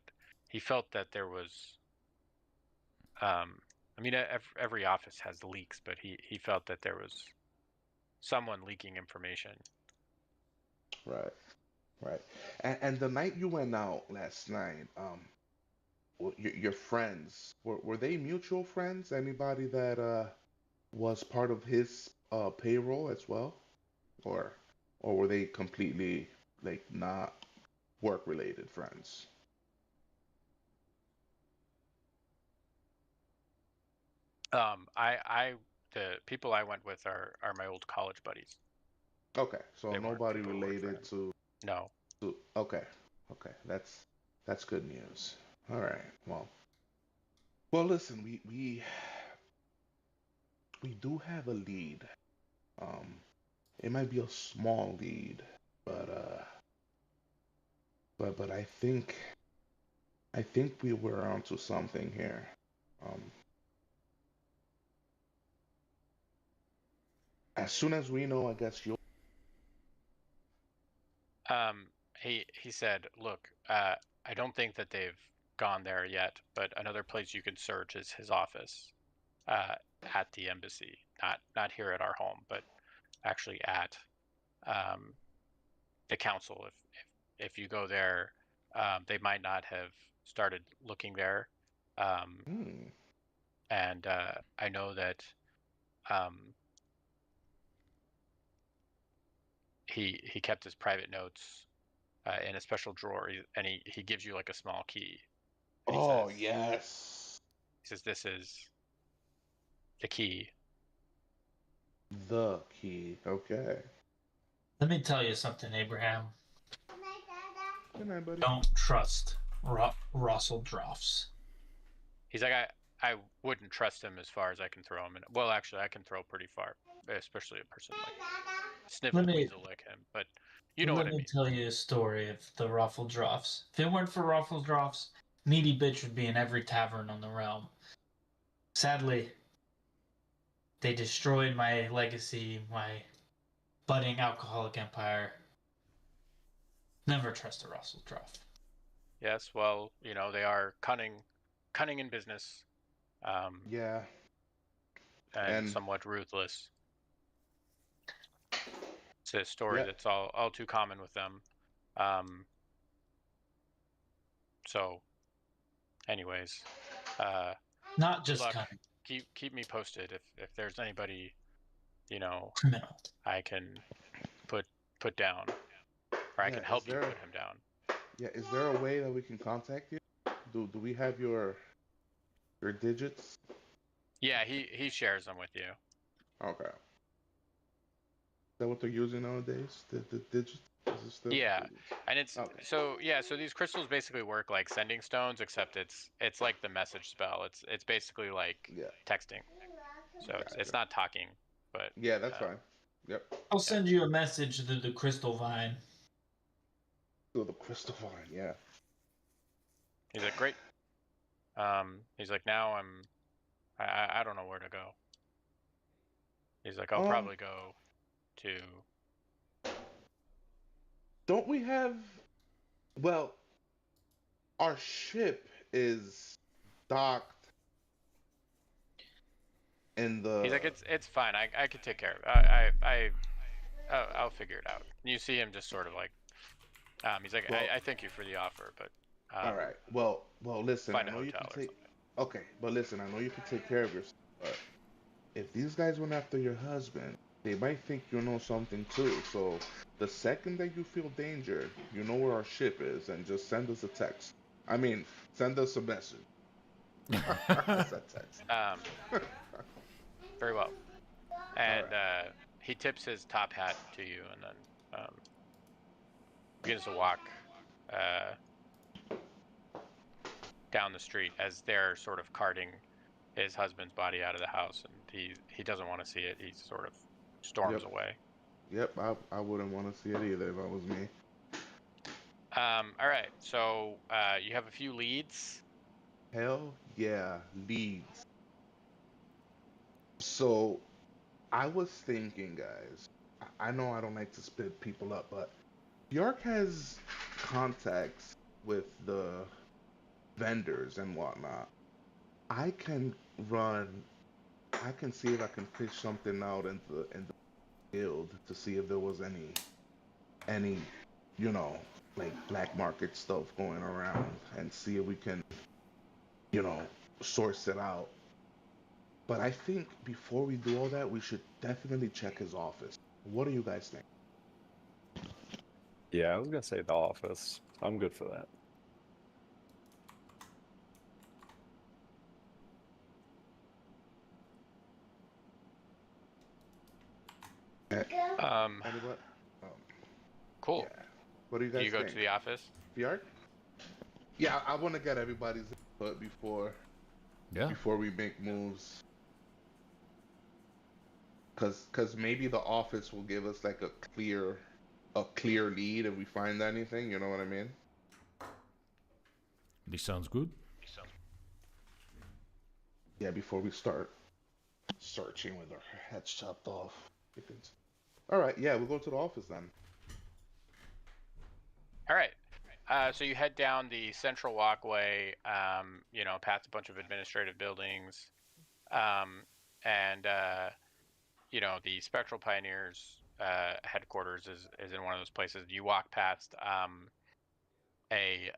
he felt that there was I mean, every office has leaks, but he felt that there was someone leaking information. Right. Right. And the night you went out last night, your friends were they mutual friends? Anybody that was part of his payroll as well, or were they completely like not work related friends? The people I went with are my old college buddies. Okay, so They weren't nobody people who worked for related him. to. No. Okay, okay, that's good news. All right, well, listen, we do have a lead. Um, it might be a small lead, but but I think we were onto something here. Um, as soon as we know, I guess you'll. He said, look, I don't think that they've gone there yet, but another place you can search is his office at the embassy, not here at our home, but actually at um, the council. If you go there, they might not have started looking there, Hmm, and I know that um, he kept his private notes in a special drawer, and he gives you like a small key. And oh yes, he says this is the key. the key. Okay. Let me tell you something, Abraham. Good night, buddy. Don't trust Russell Droffs. He's like, I wouldn't trust him as far as I can throw him. And well, actually, I can throw pretty far, especially a person like Snivel Let me- Weasel like him. But you know what I Let me mean. tell you a story of the Ruffle Droffs. If it weren't for Ruffle Droffs, Meaty Bitch would be in every tavern on the realm. Sadly, they destroyed my legacy, my budding alcoholic empire. Never trust a Russell Droff. Yes, well, you know, they are cunning in business, Yeah, and and somewhat ruthless. It's a story yeah, that's all too common with them. Um, so, anyways, Not just luck. kind of Keep me posted if there's anybody, you know, criminal. I can put down, or I yeah. can help you put him down. Yeah, is there a way that we can contact you? Do we have your digits? Yeah, he shares them with you. Okay. that what they're using nowadays? The digits? Is it still? Yeah, and it's Okay. so yeah. So these crystals basically work like sending stones, except it's like the message spell. It's basically like Yeah. texting. So it's Gotcha. not talking, but Yeah, that's um, fine. Yep. I'll yeah. send you a message through the crystal vine. So the crystal vine, yeah. He's like, great. He's like, now I don't know where to go. He's like, I'll Um, probably go to. don't we have? Well, our ship is docked in He's the. like, it's fine. I could take care of it. I'll figure it out. You see him just sort of like, he's like, Well, I thank you for the offer, but all right. Well, listen. I find a know you hotel can or take. something. Okay, but listen. I know you can take care of yourself. But if these guys went after your husband, they might think you know something too. So the second that you feel danger, you know where our ship is, and just send us a text. I mean, send us a message. I said text. Very well. All And right. he tips his top hat to you, and then begins to walk uh, down the street as they're sort of carting his husband's body out of the house, and he doesn't want to see it. He sort of storms Yep. away. Yep. I wouldn't want to see it either if I was me. All right, so you have a few leads. Hell yeah, leads. So I was thinking, guys. I know I don't like to split people up, but Bjork has contacts with the vendors and whatnot. I can run. I can see if I can fish something out in the guild to see if there was any you know like black market stuff going around and see if we can you know source it out. But I think before we do all that, we should definitely check his office. What do you guys think? Yeah, I was gonna say the office. I'm good for that. Eh, Um, Anybody? Um, cool. yeah. What do you Do guys you go think? to the office? VR? Yeah, I want to get everybody's input Yeah. before we make moves. Cause maybe the office will give us like a clear lead if we find anything. You know what I mean? This sounds good. Yeah, before we start searching with our heads chopped off. All right, yeah, we'll go to the office then. All right. So you head down the central walkway, past a bunch of administrative buildings, and the Spectral Pioneers headquarters is in one of those places. You walk past a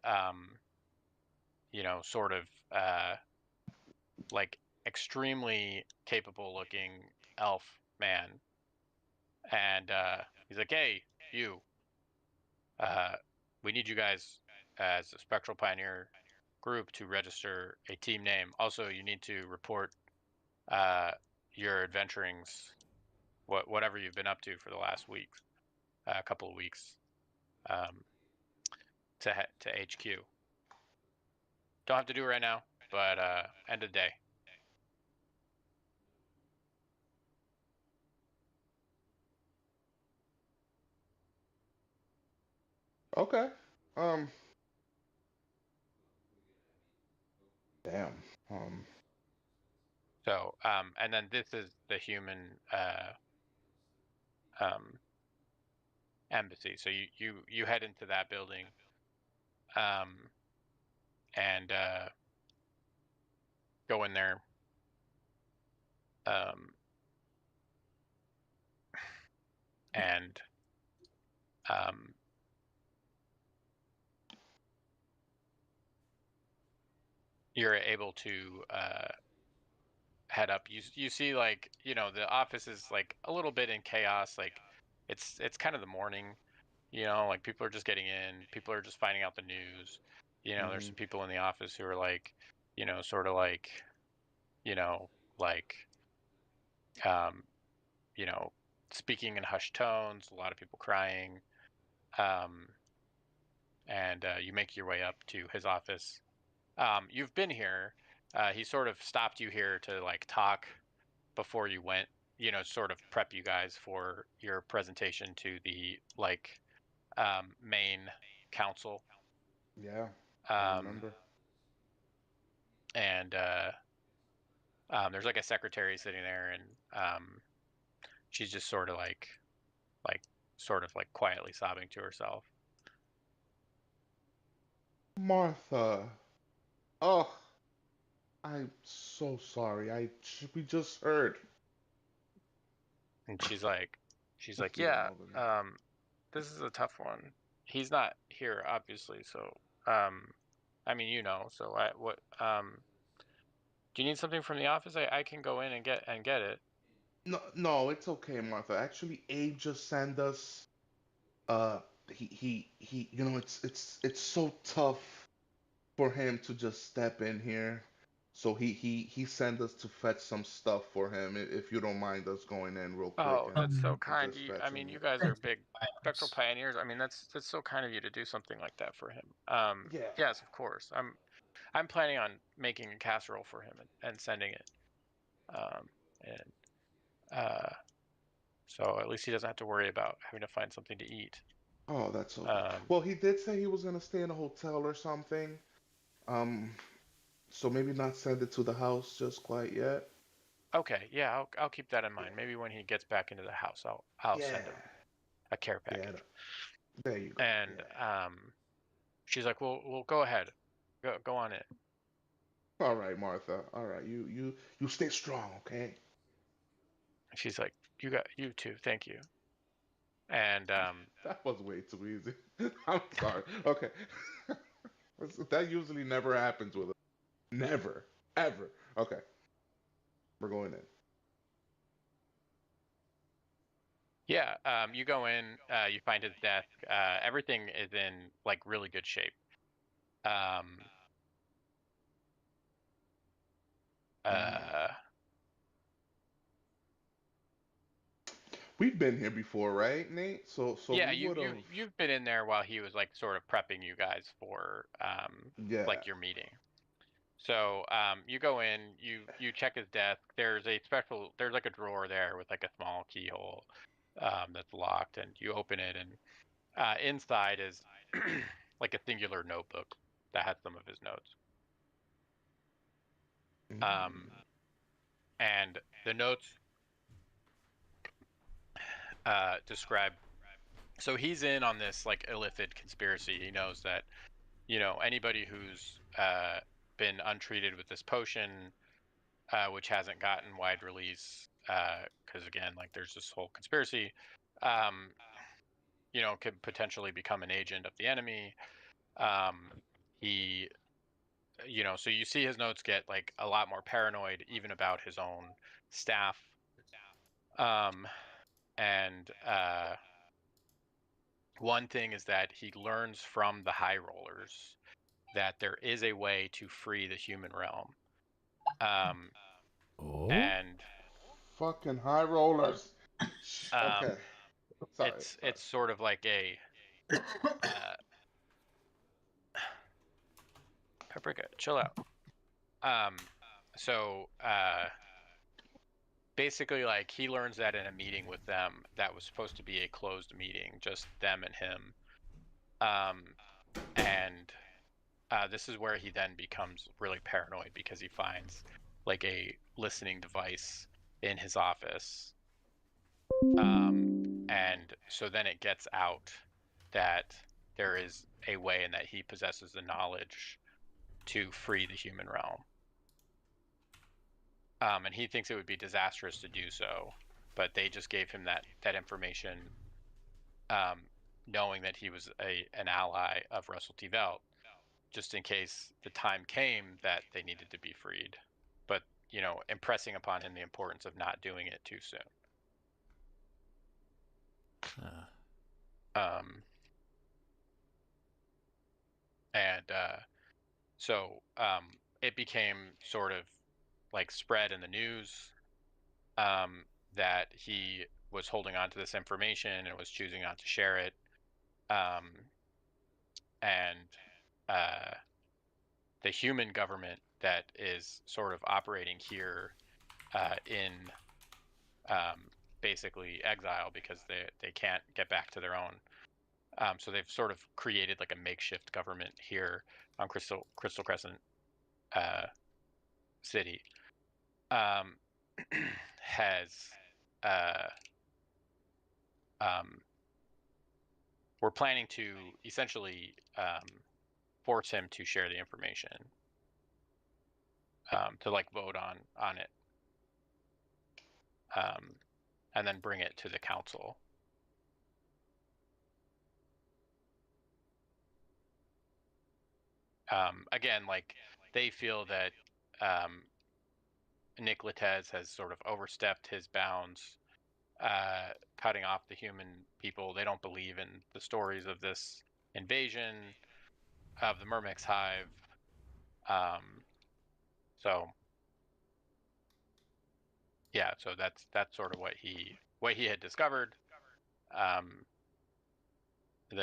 sort of like extremely capable looking elf man, and he's like, "Hey, you, we need you guys as a Spectral Pioneer group to register a team name. Also, you need to report uh, your adventurings, whatever you've been up to for the last week, a couple of weeks, um, to HQ. Don't have to do it right now, but end of the day." Okay. Um. Damn. Um. So, and then this is the human um, embassy. So you head into that building, um, and go in there. Um, and um, you're able to head up. You see, like, the office is like a little bit in chaos. Like it's kind of the morning, like people are just getting in, people are just finding out the news. There's Mhm. some people in the office who are like, sort of like, you know like um, you know speaking in hushed tones, a lot of people crying. And you make your way up to his office. You've been here. He sort of stopped you here to like talk before you went, sort of prep you guys for your presentation to the like main council. Yeah, I remember. And there's like a secretary sitting there, and she's just sort of like quietly sobbing to herself. Martha. Oh, I'm so sorry. We just heard. And she's like, Let's leave yeah, him over there. this is a tough one. He's not here, obviously, so I mean, so do you need something from the office? I can go in and get it. No, no, it's okay, Martha. Actually, Abe just sent us. He. It's so tough for him to just step in here. So he sent us to fetch some stuff for him. If you don't mind us going in real quick Oh, that's so and kind. just I fetch mean, him. you guys are big spectral Items. pioneers. I mean, that's so kind of you to do something like that for him. Yeah. Yes, of course. I'm planning on making a casserole for him and sending it. And so at least he doesn't have to worry about having to find something to eat. Oh, that's okay. Well, he did say he was gonna stay in a hotel or something. Um, so maybe not send it to the house just quite yet. Okay, yeah, I'll keep that in mind. Maybe when he gets back into the house, I'll send him a care Yeah, package. there you go. And Yeah. she's like, "Well, go ahead, go on it." All right, Martha. All right, you stay strong, okay? And she's like, you too, thank you." And That was way too easy. I'm sorry. Okay. That usually never happens with us. Never. Ever. Okay. We're going in. yeah, you go in, you find his desk. Everything is in like really good shape. Um, uh, We've been here before, right, Nate? So yeah, we would have. you've been in there while he was like sort of prepping you guys for Yeah. like your meeting. So you go in, you check his desk. There's like a drawer there with like a small keyhole that's locked, and you open it, and inside is like a singular notebook that has some of his notes. Mm. And the notes describe. So he's in on this like illithid conspiracy. He knows that anybody who's been untreated with this potion, which hasn't gotten wide release, because again, like there's this whole conspiracy, um, could potentially become an agent of the enemy. He, so you see his notes get like a lot more paranoid, even about his own staff. And one thing is that he learns from the High Rollers that there is a way to free the human realm. Oh. And Fucking high rollers. um, Okay. Sorry. it's sort of like a Paprika, chill out. So basically, like he learns that in a meeting with them that was supposed to be a closed meeting, just them and him. And this is where he then becomes really paranoid because he finds like a listening device in his office. And so then it gets out that there is a way and that he possesses the knowledge to free the human realm. And he thinks it would be disastrous to do so, but they just gave him that information, knowing that he was an ally of Russell T. Velt, just in case the time came that they needed to be freed, but impressing upon him the importance of not doing it too soon. And so it became sort of like spread in the news that he was holding on to this information and was choosing not to share it. And the human government that is sort of operating here in basically exile because they can't get back to their own. So they've sort of created like a makeshift government here on Crystal Crescent City. Has we're planning to essentially force him to share the information, to like vote on it, and then bring it to the council. Again, like they feel that Nick Latez has sort of overstepped his bounds, cutting off the human people. They don't believe in the stories of this invasion of the Myrmex Hive. So yeah, so that's sort of what he had discovered. The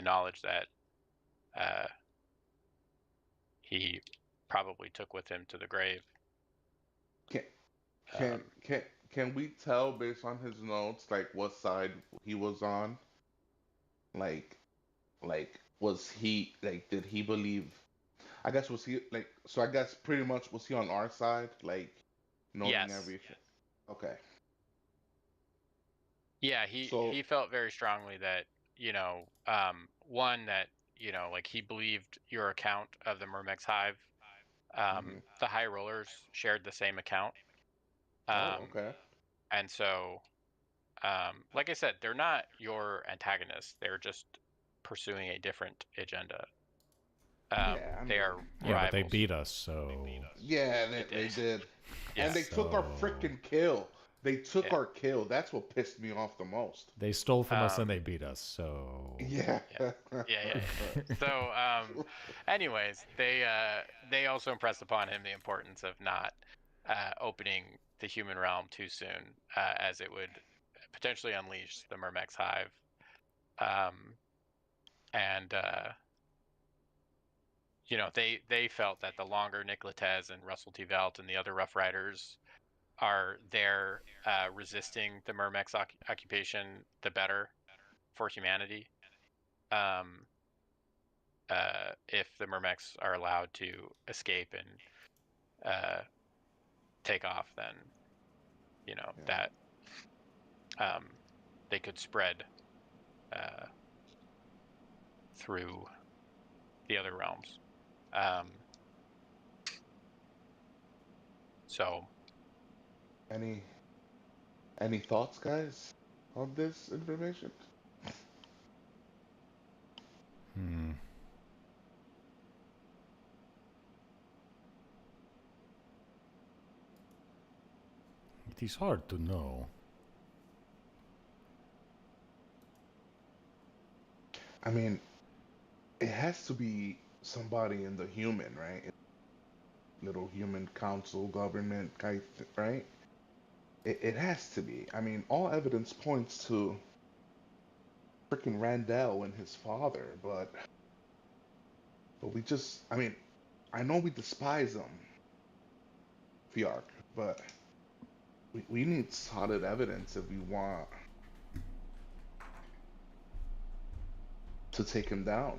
knowledge that he probably took with him to the grave. Can we tell based on his notes like what side he was on? Like was he like did he believe? I guess was he like so? I guess pretty much was he on our side? Like knowing Yes. everything. Okay. Yeah, So he felt very strongly that, one, that, like he believed your account of the Myrmex Hive. The High Rollers shared the same account. okay. And so, like I said, they're not your antagonists. They're just pursuing a different agenda. Yeah, I they are Yeah, rivals. but they beat us, so... Yeah, they did. Yeah. And they took our freaking kill. They took Yeah. our kill. That's what pissed me off the most. They stole from us and they beat us, so... Yeah. Yeah. So, anyways, they also impressed upon him the importance of not opening the human realm too soon, as it would potentially unleash the Myrmex Hive. And they felt that the longer Nick Latez and Russell T. Velt and the other Rough Riders are there resisting the Myrmex occupation, the better for humanity. If the Myrmex are allowed to escape and take off, then that they could spread through the other realms. So, any thoughts, guys, on this information? It is hard to know. I mean, it has to be somebody in the human, right? Little human council government, right? It has to be. I mean, all evidence points to freaking Randall and his father, but we just, I mean, I know we despise him, Fiark, but we need solid evidence if we want to take him down,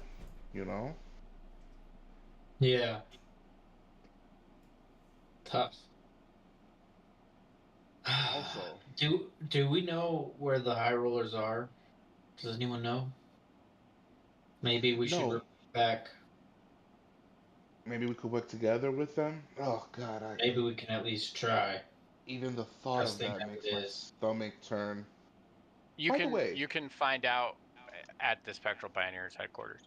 Yeah. Tough. Also, do we know where the High Rollers are? Does anyone know? Maybe we should No. report back. Maybe we could work together with them. Oh God, Maybe we can at least try. even the thought Best of thing that that makes it my is. stomach turn. you By the can way- you can find out at the Spectral Pioneers headquarters.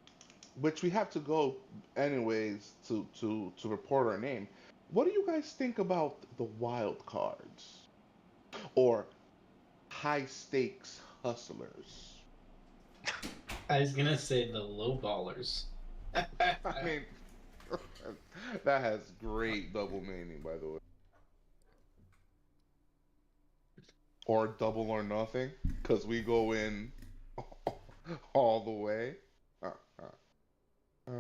Which we have to go anyways to report our name. What do you guys think about the wild cards or high stakes hustlers? I was gonna say the low ballers. I mean, that has great double meaning, by the way. Or double or nothing. because we go in all the way. Uh, uh, uh,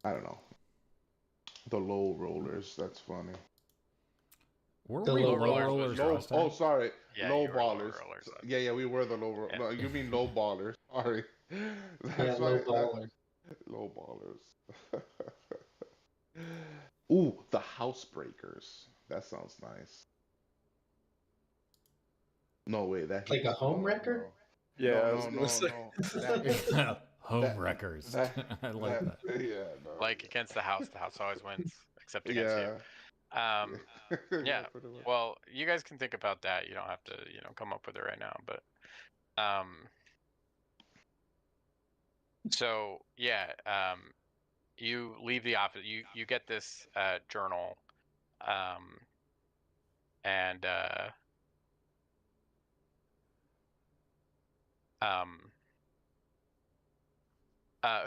I don't know. The low rollers. That's funny. Were The we low low rollers rollers was Low. last Oh, time? sorry. Yeah, Low you were lower ballers. rollers then. Yeah, we were the low. Yeah. No, you mean low ballers. Sorry. Yeah, That's low why. baller. Low ballers. Ooh, the housebreakers. That sounds nice. No way, that Like a hits- home no, wrecker? Yeah, I No, was no, gonna no, say. no. Home that- wreckers. that- I like that. Yeah, no. Like against the house always wins, except against Yeah. you. Yeah. pretty much. Well, you guys can think about that. You don't have to, come up with it right now. But, so yeah, you leave the office. You get this journal, and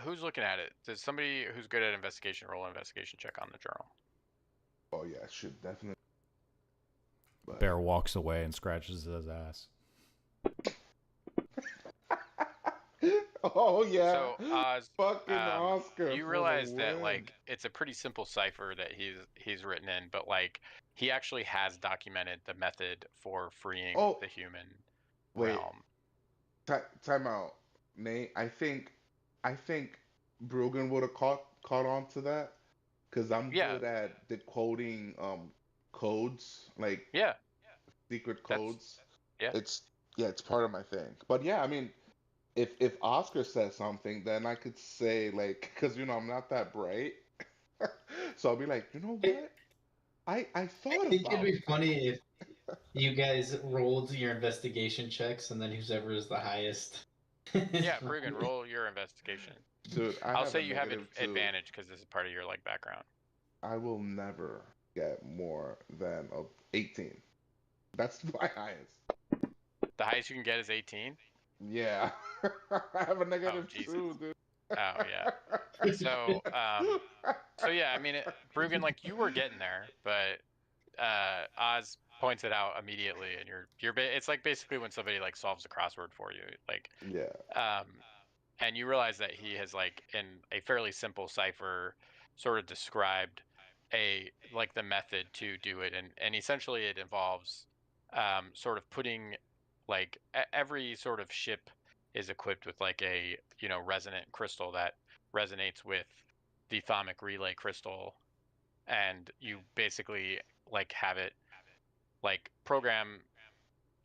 who's looking at it? Does somebody who's good at investigation roll an investigation check on the journal? Oh yeah, should definitely. But... Bear walks away and scratches his ass. Oh yeah. So Oz, Fucking Oscar. you for realize the that win. like it's a pretty simple cipher that he's written in, but like he actually has documented the method for freeing Oh. the human Wait. realm. Time out, Nate. I think Brogan would have caught on to that because I'm Yeah. good at decoding codes, like Yeah, secret That's- codes. yeah. It's part of my thing. But yeah, I mean, if Oscar says something, then I could say like, because I'm not that bright, so I'll be like, you know what? I thought I think about it'd be funny if you guys rolled your investigation checks and then whoever is the highest. Yeah, Brugan, roll your investigation. dude. I'll have say a you have negative two. advantage because this is part of your like background. I will never get more than 18. That's my highest. The highest you can get is 18. Yeah. I have a negative Jesus. 2, dude. Oh yeah. So yeah, I mean, Brugan, like you were getting there, but Oz points it out immediately, and it's like basically when somebody like solves a crossword for you, like Yeah. and you realize that he has like in a fairly simple cipher sort of described the method to do it, and essentially it involves sort of putting like every sort of ship is equipped with like a resonant crystal that resonates with the Thaumic Relay crystal, and you basically like have it like program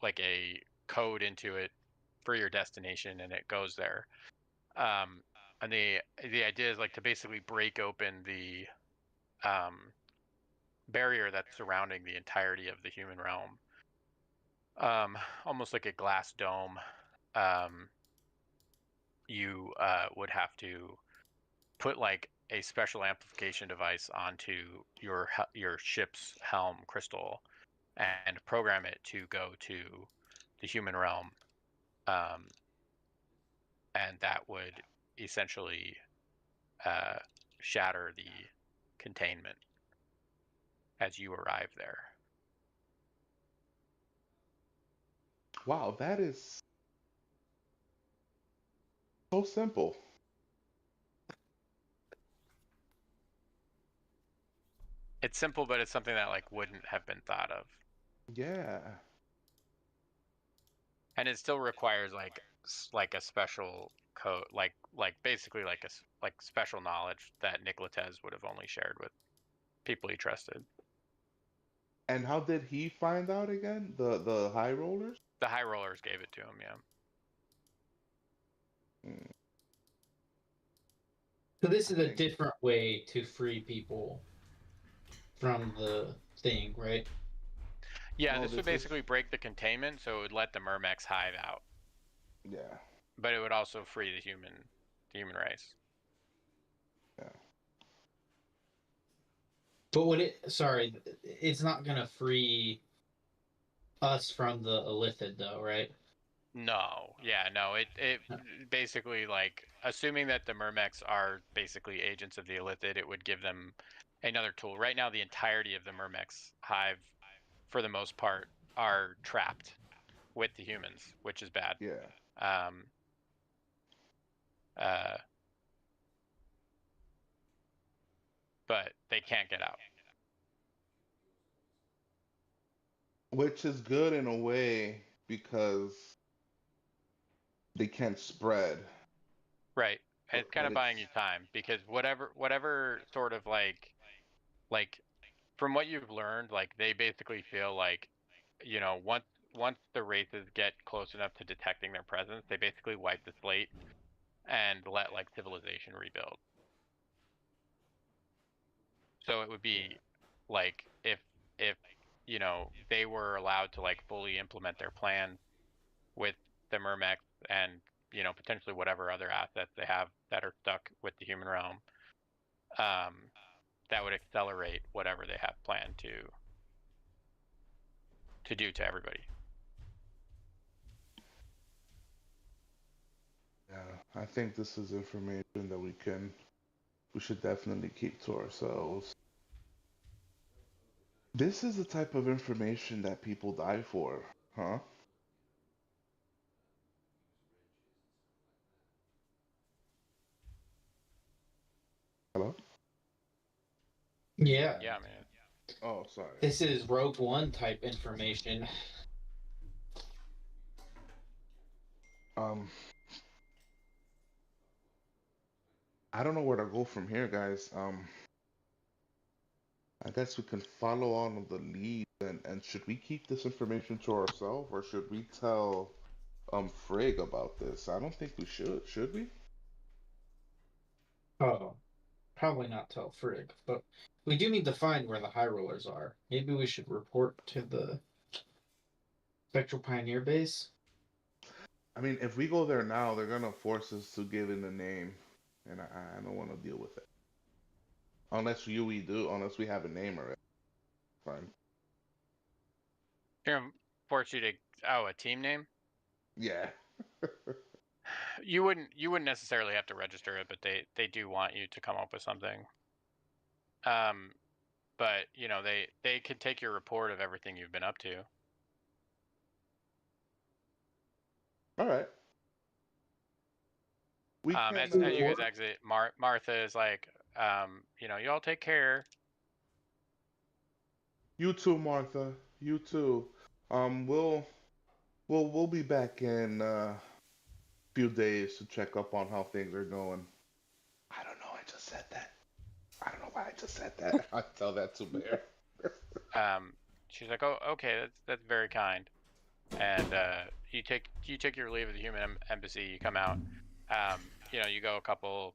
like a code into it for your destination, and it goes there. And the idea is like to basically break open the barrier that's surrounding the entirety of the human realm, almost like a glass dome. You would have to put like a special amplification device onto your ship's helm crystal and program it to go to the human realm, and that would essentially shatter the containment as you arrive there. Wow, that is so simple. It's simple, but it's something that like wouldn't have been thought of, Yeah. and it still requires like a special code, like basically like special knowledge that Nicoletez would have only shared with people he trusted. And how did he find out again? The high rollers? The high rollers gave it to him, yeah. Hmm. So this is a different way to free people from the thing, right? Yeah, No, this would this is- basically break the containment, so it would let the Myrmex hive out, Yeah. but it would also free the human race. Yeah. But would it? Sorry, it's not gonna free us from the Illithid, though, right? No, yeah, no. It basically like assuming that the Myrmex are basically agents of the Illithid, it would give them another tool. Right now, the entirety of the Myrmex hive, for the most part, are trapped with the humans, which is bad. Yeah. But they can't get out. Which is good in a way because they can't spread. Right. And it's kind But of buying you time because whatever sort of like from what you've learned, like they basically feel like, you know, once the races get close enough to detecting their presence, they basically wipe the slate and let like civilization rebuild. So it would be like if you know they were allowed to like fully implement their plan with the Myrmex and you know potentially whatever other assets they have that are stuck with the human realm, that would accelerate whatever they have planned to do to everybody. yeah, I think this is information that we should definitely keep to ourselves. This is the type of information that people die for, huh? Hello? Yeah. Yeah, man. Oh, sorry. This is Rogue One type information. Um, I don't know where to go from here, guys. I guess we can follow on the lead, and should we keep this information to ourselves, or should we tell Frigg about this? I don't think we should. Should we? Oh, probably not tell Frigg, but we do need to find where the High Rollers are. Maybe we should report to the Spectral Pioneer base. I mean, if we go there now, they're gonna force us to give in the name, and I don't want to deal with it. Unless we do, unless we have a name already. Fine. You're gonna force you to a team name. Yeah. You wouldn't necessarily have to register it, but they do want you to come up with something. But you know they could take your report of everything you've been up to. All right. We As can. you guys exit, Martha is like, you know, you all take care. You too, Martha. You too. We'll be back in a few days to check up on how things are going. I don't know. I just said that. I don't know why I just said that. I tell that to Bear. She's like, oh, okay, that's very kind. And you take your leave of the human embassy. You come out. You know, you go a couple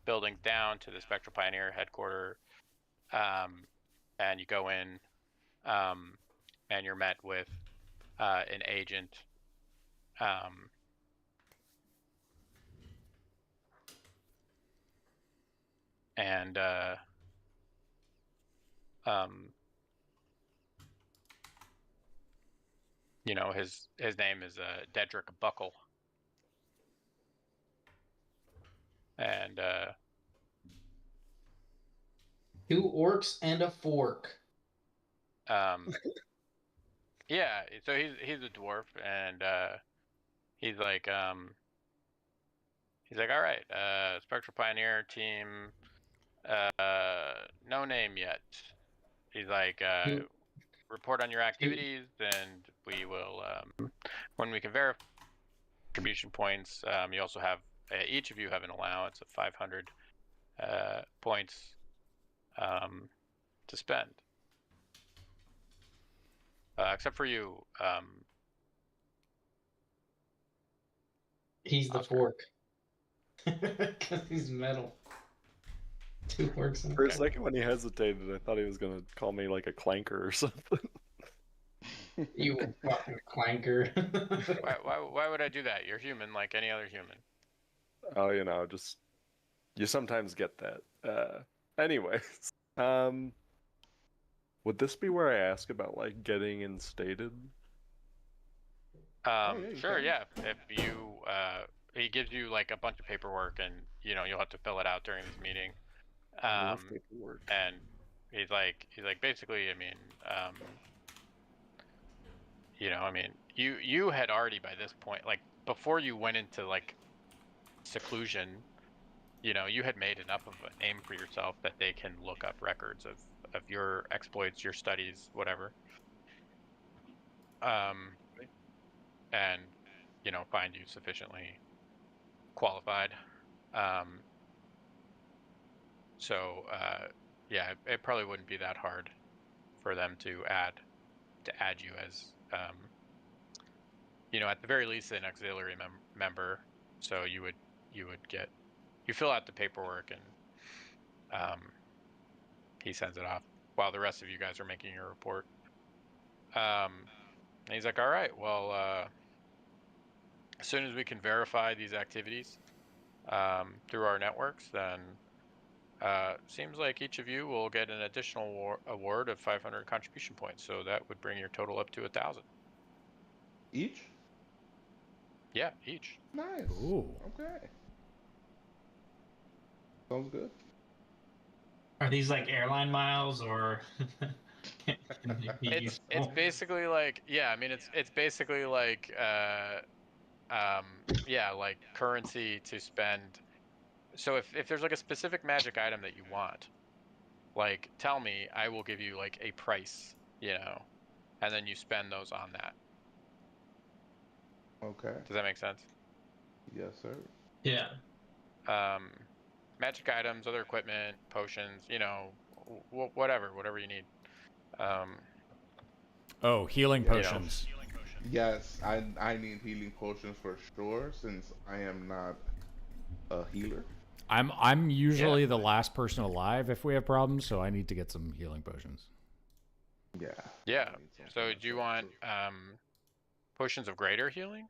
buildings down to the Spectral Pioneer headquarters, and you go in, and you're met with an agent. And you know, his name is Dedrick Buckle. And 2 orcs and a fork. yeah, so he's a dwarf, and he's like all right, Spectral Pioneer team, no name yet. He's like, report on your activities, and we will, when we can verify contribution points. You also have each of you have an allowance of 500 points to spend. Except for you, He's the Oscar. fork. Because he's metal. 2 orcs and For a second when he hesitated, I thought he was gonna call me like a clanker or something. You fucking clanker. Why would I do that? You're human like any other human. Oh, you know, just you sometimes get that. Anyways, would this be where I ask about like getting instated? yeah, you Sure, can. yeah. If you, he gives you like a bunch of paperwork, and you know you'll have to fill it out during this meeting. I love paperwork. And he's like basically, I mean, you know, I mean, you had already by this point, like before you went into like seclusion, you know, you had made enough of a name for yourself that they can look up records of your exploits, your studies, whatever. And you know, find you sufficiently qualified. So yeah, it probably wouldn't be that hard for them to add you as you know, at the very least an auxiliary member. So you would get, you fill out the paperwork and he sends it off while the rest of you guys are making your report. And he's like, all right, well, as soon as we can verify these activities through our networks, then seems like each of you will get an additional award of 500 contribution points. So that would bring your total up to 1,000. Each? Yeah, each. Nice. Ooh. Okay. Sounds good. Are these like airline miles or? It's basically like, yeah, I mean it's basically like yeah, like currency to spend. So if there's like a specific magic item that you want, like tell me, I will give you like a price, you know, and then you spend those on that. Okay. Does that make sense? Yes, sir. Yeah. Magic items, other equipment, potions, you know, whatever you need. Oh, healing You know. potions. Yes, I need healing potions for sure since I am not a healer. I'm usually the last person alive if we have problems, so I need to get some healing potions. Yeah. Yeah. I need some So for do you sure, want too. potions of greater healing?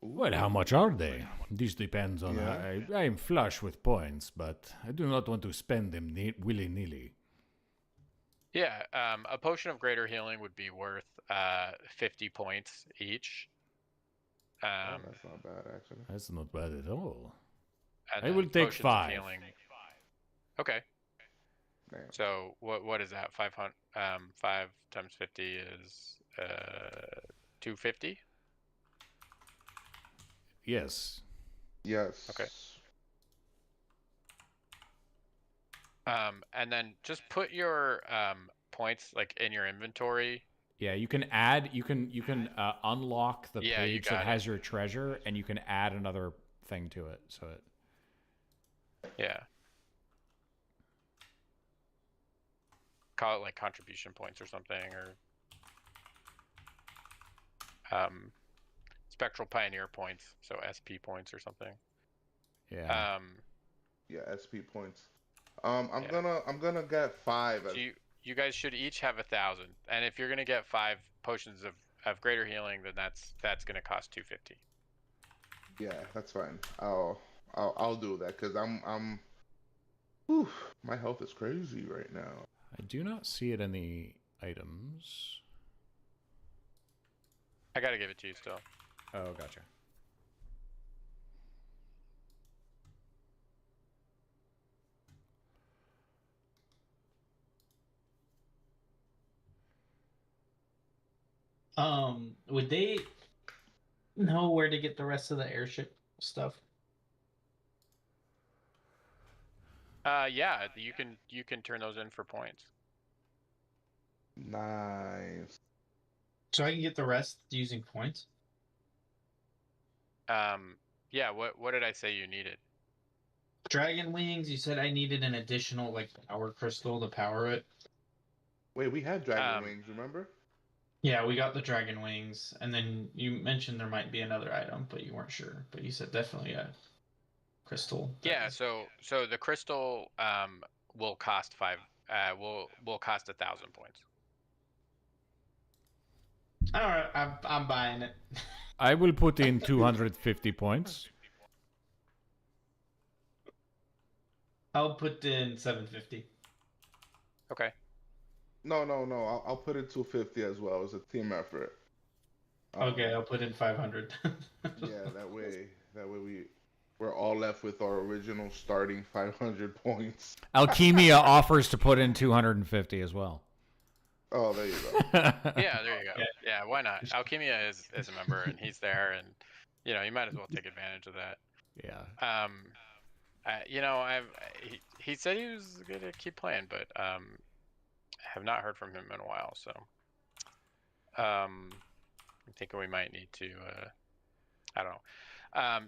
Well, how much are they? This depends on. Yeah. I am flush with points, but I do not want to spend them willy-nilly. Yeah, a potion of greater healing would be worth 50 points each. Oh, that's not bad actually. That's not bad at all. And I then will take potions of 5. healing- Okay, Damn. so what is that? 500. 5 times 50 is 250. Yes. Yes. Okay. And then just put your points like in your inventory. Yeah, you can add. You can unlock the Yeah, you page that got has your treasure, and you can add another thing to it. So it. Yeah. Call it like contribution points or something, or spectral pioneer points, so SP points or something. Yeah. Yeah, SP points. I'm Yeah. gonna get 5. So you guys should each have 1,000, and if you're gonna get 5 potions of greater healing, then that's gonna cost 250. Yeah, that's fine. I'll do that because I'm. Whew, my health is crazy right now. I do not see it in the items. I gotta give it to you still. Oh, gotcha. Would they know where to get the rest of the airship stuff? Yeah, you can turn those in for points. Nice. So I can get the rest using points? Yeah, what did I say you needed? Dragon wings, you said I needed an additional like power crystal to power it. Wait, we had dragon wings, remember? Yeah, we got the dragon wings, and then you mentioned there might be another item, but you weren't sure. But you said definitely a crystal. Yeah, so the crystal will cost 5 will cost 1,000 points. All right, I'm buying it. I will put in 250 points. I'll put in 750. Okay. No. I'll put in 250 as well. It's a team effort. Okay, I'll put in 500. Yeah, that way we're all left with our original starting 500 points. Alchemia offers to put in 250 as well. Oh, there you go. Yeah, there you go. Yeah, why not? Alchemia is a member, and he's there, and you know, you might as well take advantage of that. Yeah. You know, he said he was gonna keep playing, but I have not heard from him in a while, so I'm thinking we might need to I don't know.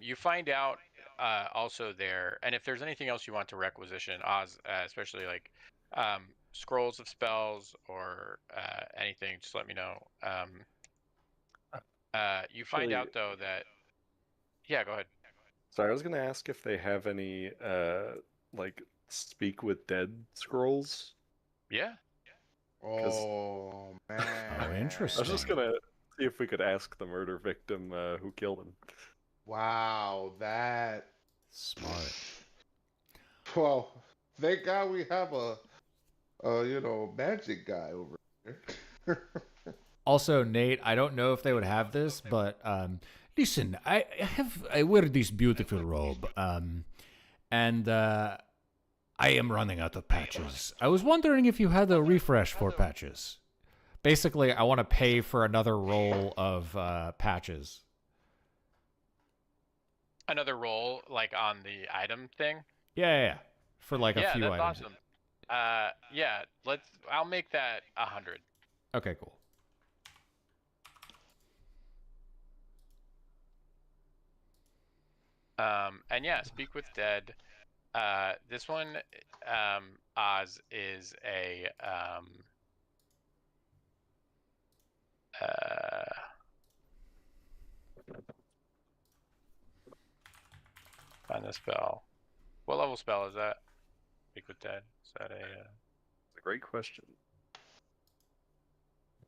You find out also there, and if there's anything else you want to requisition, Oz, especially like scrolls of spells or anything, just let me know. You find Actually- out though that, yeah, go ahead. Sorry, I was gonna ask if they have any like speak with dead scrolls. Yeah. Oh man. Oh, interesting. I was just gonna see if we could ask the murder victim who killed him. Wow, that. Smart. Well, thank God we have a magic guy over here. Also, Nate, I don't know if they would have this, but listen, I wear this beautiful robe, and I am running out of patches. I was wondering if you had a refresh for patches. Basically, I want to pay for another roll of patches. Another roll like on the item thing. Yeah. For like a few that's items. awesome. Yeah, I'll make that 100. Okay, cool. And yeah, speak with dead. This one, Oz is a find the spell. What level spell is that? Speak with dead. Is that a? It's a great question.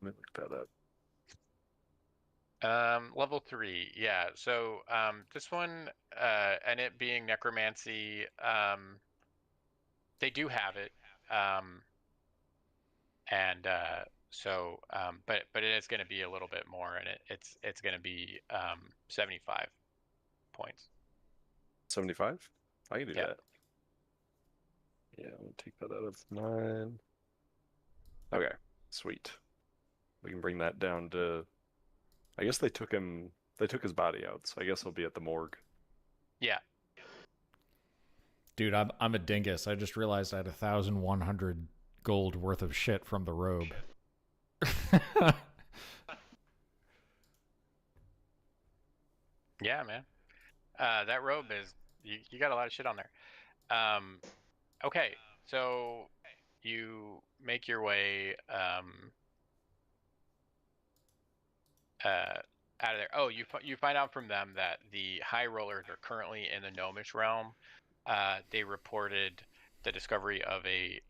Let me look that up. Level 3, yeah. So this one, and it being necromancy, they do have it, and so but it is going to be a little bit more, and it's going to be 75 points. 75? I can do Yeah. that. Yeah, I'm gonna take that out of 9. Okay, sweet. We can bring that down to. I guess they took his body out, so I guess he'll be at the morgue. Yeah. Dude, I'm a dingus. I just realized I had 1,100 gold worth of shit from the robe. Yeah, man. That robe is you got a lot of shit on there. Okay, so you make your way out of there. Oh, you find out from them that the high rollers are currently in the gnomish realm. They reported the discovery of a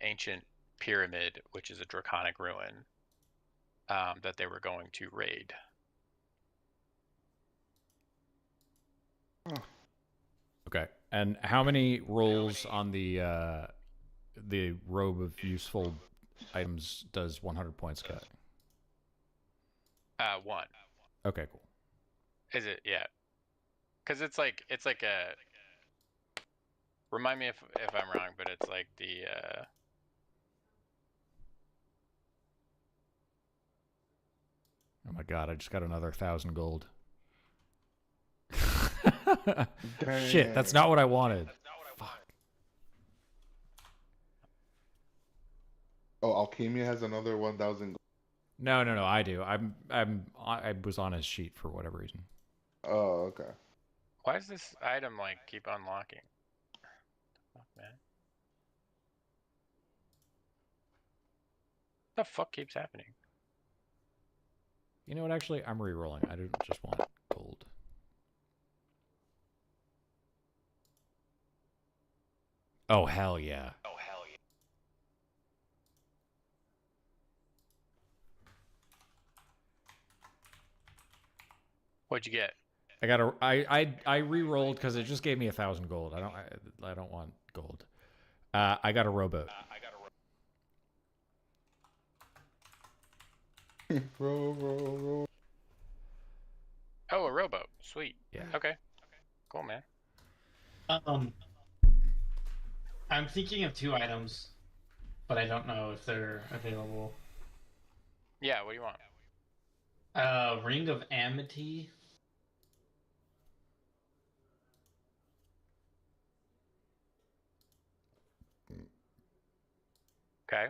ancient pyramid, which is a draconic ruin, that they were going to raid. Okay. And how many rolls on the robe of useful items does 100 points cut? 1. Okay, cool. Is it? Yeah. Because it's like a. Remind me if I'm wrong, but it's like the. Oh my god, I just got another 1,000 gold. Shit, that's not what I wanted. Fuck. Oh, Alchemia has another 1,000. No, I do. I was on his sheet for whatever reason. Oh, okay. Why does this item like keep unlocking? Fuck, man. What the fuck keeps happening? You know what? Actually, I'm re-rolling. I don't just want gold. Oh hell yeah! What'd you get? I got a. I re-rolled because it just gave me 1,000 gold. I don't want gold. I got a rowboat. Row. Oh, a rowboat. Sweet. Yeah. Okay. Cool, man. I'm thinking of 2 items, but I don't know if they're available. Yeah. What do you want? Ring of Amity. Okay.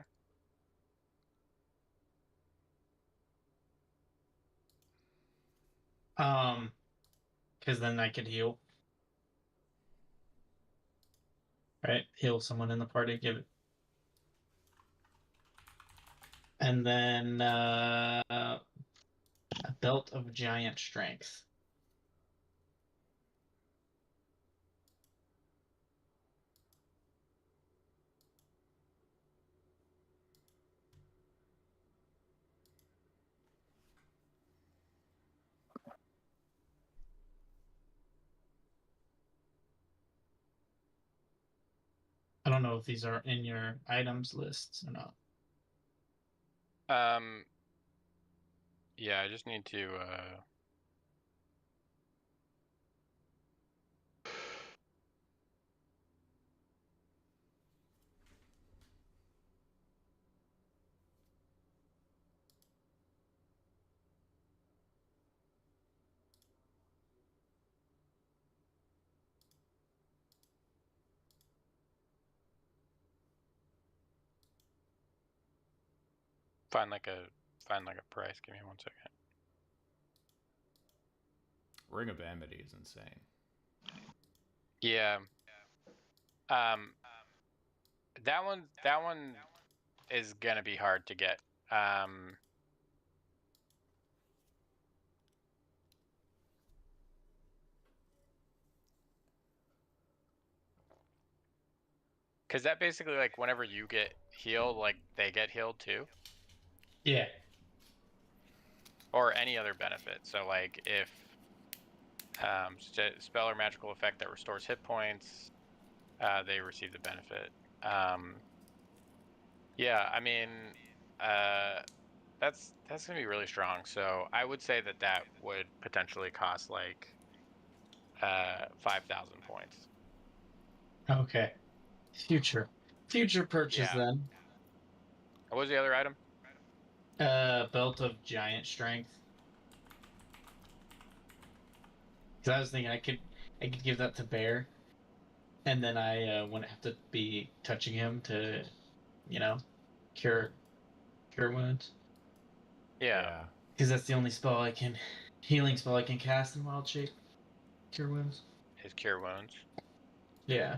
Because then I could heal. Right? Heal someone in the party, give it. And then a Belt of Giant Strength. I don't know if these are in your items lists or not. Yeah, I just need to find like a price. Give me 1 second. Ring of Amity is insane. Yeah. That one is gonna be hard to get. Because that basically, like, whenever you get healed, like, they get healed too. Yeah. Or any other benefit. So, like, if spell or magical effect that restores hit points, they receive the benefit. Yeah, I mean, that's gonna be really strong. So I would say that would potentially cost like 5,000 points. Okay. Future purchase Yeah. then. What was the other item? Belt of Giant Strength. Because I was thinking I could give that to Bear, and then I wouldn't have to be touching him to, cure wounds. Yeah. Because that's the only healing spell I can cast in Wild Shape. Cure wounds. His cure wounds. Yeah.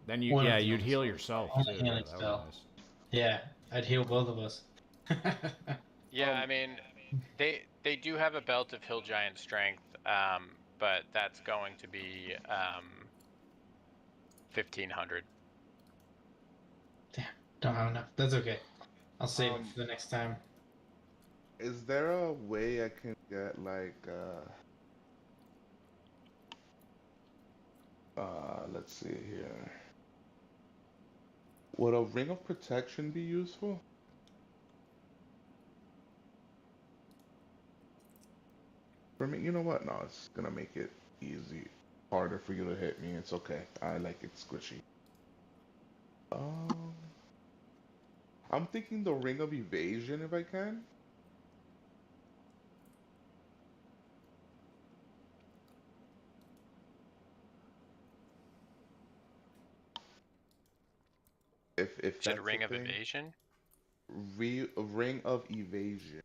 Then One of the you'd only heal spells. yourself Only too. healing That would spell. be nice. Yeah, I'd heal both of us. Yeah, I mean, they do have a belt of Hill Giant Strength, but that's going to be 1,500. Damn, don't have enough. That's okay. I'll save it Um, for the next time. Is there a way I can get like let's see here. Would a ring of protection be useful? For me, you know what? No, it's gonna make it easy, harder for you to hit me. It's okay. I like it squishy. Um, I'm thinking the ring of evasion if I can. If Said that's a Ring of thing. Evasion. Ring of evasion.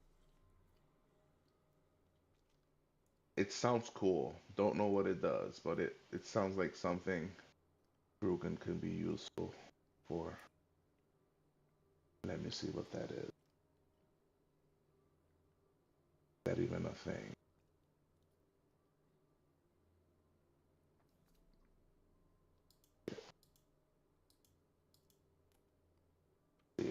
It sounds cool. Don't know what it does, but it sounds like something Rugen could be useful for. Let me see what that is. Is that even a thing? Yeah.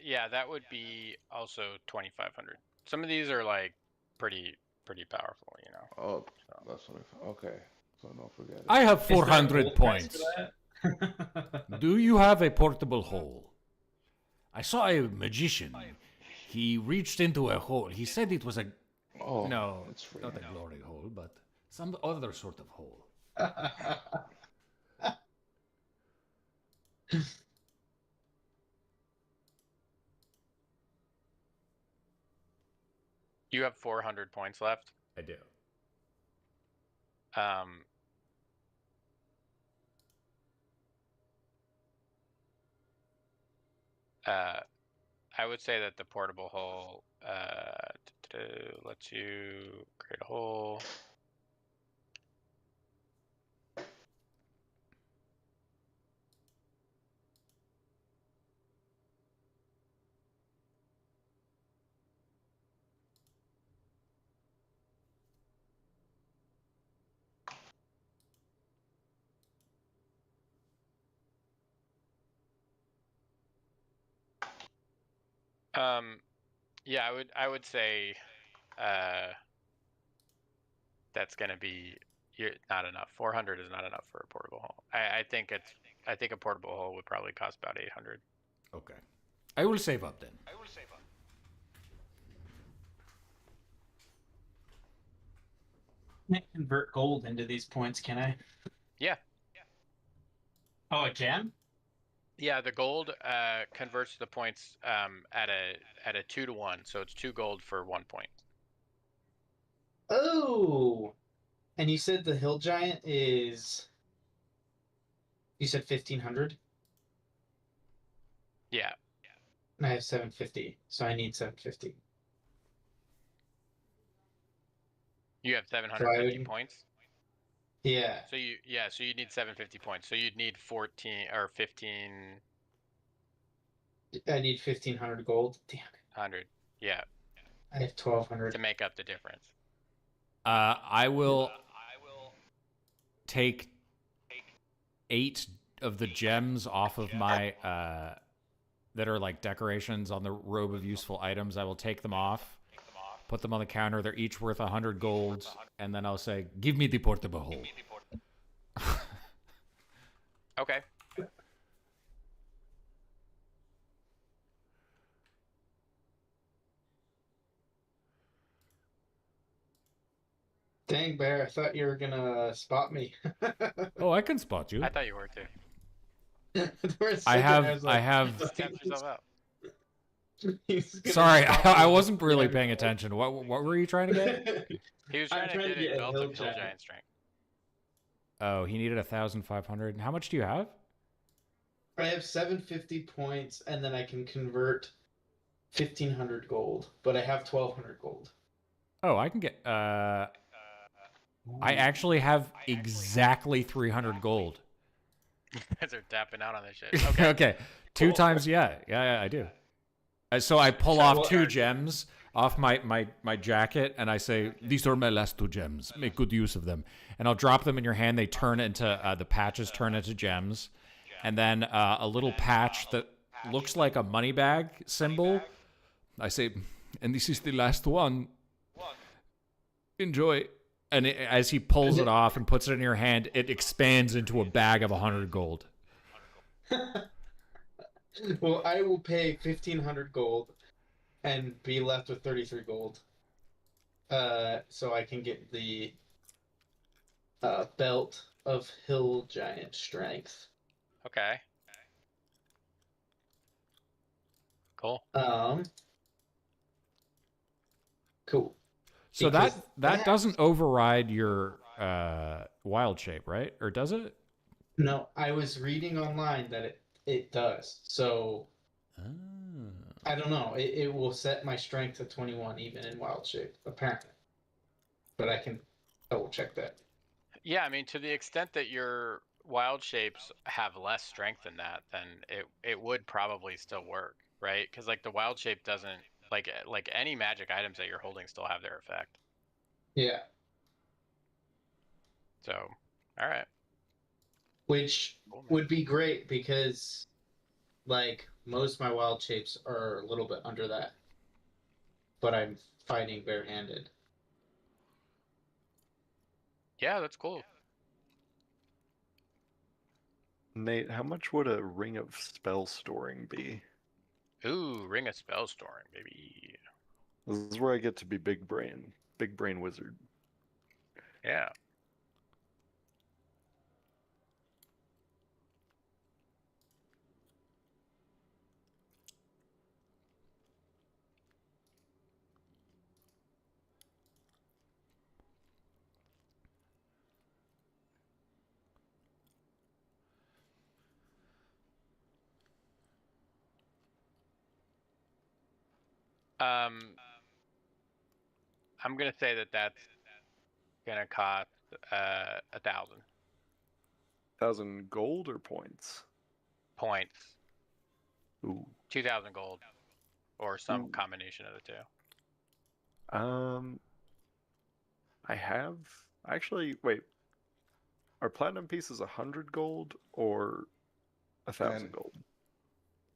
Yeah, that would be also 2,500. Some of these are like pretty powerful, you know. Oh, So. that's what I thought. Okay, so don't forget it. I have Is there a 400 gold price points. for that? Do you have a portable hole? I saw a magician. He reached into a hole. He said it was a Oh, no, it's free. not a glory hole, but some other sort of hole. You have 400 points left. I do. Um, I would say that the portable hull lets you create a hull. Yeah, I would say that's gonna be not enough. 400 is not enough for a portable hull. I think a portable hull would probably cost about 800. Okay. I will save up then. Can't convert gold into these points, can I? Yeah. Oh, I can? Yeah, the gold converts the points at a 2-to-1, so it's 2 gold for 1 point. Oh! And you said the hill giant is. You said 1500? Yeah. And I have 750, so I need 750. You have 750 would- points. Yeah. So you need 750 points. So you'd need 14 or 1500. I need 1500 gold. Damn it. Yeah, I have 1200. to make up the difference. I will take 8 of the gems off of my that are like decorations on the robe of useful items. I will take them off, put them on the counter. They're each worth 100 gold, and then I'll say, "Give me the portable hull." Okay. Dang, Bear, I thought you were gonna spot me. Oh, I can spot you. I thought you were too. For a I second, have. was I like, have. Tempt yourself out. he's gonna Sorry, spot I me. wasn't really paying attention. What were you trying to get? He was I'm trying to get a belt hill of hill giant. giant strength. Oh, he needed 1,500. How much do you have? I have 750 points, and then I can convert 1500 gold, but I have 1200 gold. Oh, I can get. I actually have exactly 300 gold. You guys are tapping out on this shit. Okay. Okay, 2 Cool. times. Yeah, I do. So I pull So off what 2 are- gems off my jacket, and I say, "These are my last 2 gems. Make good use of them." And I'll drop them in your hand. They turn into the patches turn into gems, and then a little patch that looks like a money bag symbol. I say, "And this is the last one. Enjoy." And as he pulls it off and puts it in your hand, it expands into a bag of 100 gold. Well, I will pay 1500 gold and be left with 33 gold. So I can get the belt of hill giant strength. Okay. Cool. Cool. So Because that doesn't override your wild shape, right? Or does it? No, I was reading online that it does. So I don't know. It will set my strength to 21 even in wild shape, apparently. But I can double check that. Yeah, I mean, to the extent that your wild shapes have less strength than that, then it would probably still work, right? Because like the wild shape doesn't like any magic items that you're holding still have their effect. Yeah. So, all right. Which Cool, man. would be great because like most of my wild shapes are a little bit under that. But I'm fighting barehanded. Yeah, that's cool. Nate, how much would a ring of spell storing be? Ooh, ring of spell storing, baby. This is where I get to be big brain wizard. Yeah. I'm gonna say that that's gonna cost 1,000 1,000 gold or points? points, Ooh. 2,000 gold, or some Ooh. combination of the two. I have actually. Wait, are platinum pieces 100 gold or 1,000 10. gold?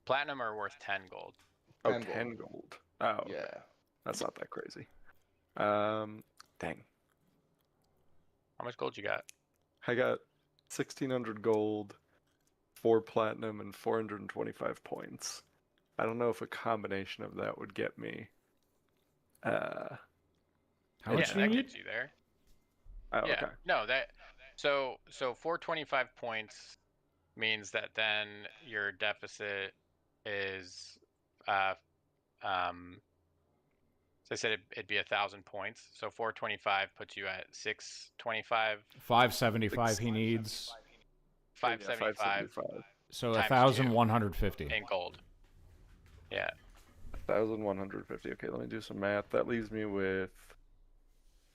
Platinum are worth 10 gold. Oh, 10 gold. 10 gold. Oh, okay. Yeah. That's not that crazy. Dang. How much gold you got? I got 1,600 gold, 4 platinum, and 425 points. I don't know if a combination of that would get me. How Yeah, much do you that need? gets you there. Oh, Yeah. okay. No, that. So 425 points means that then your deficit is so I said it'd be 1,000 points. So 425 puts you at 625. 575 he needs. 575 575. So times 1,150. 2 in gold. Yeah. 1,150. Okay, let me do some math. That leaves me with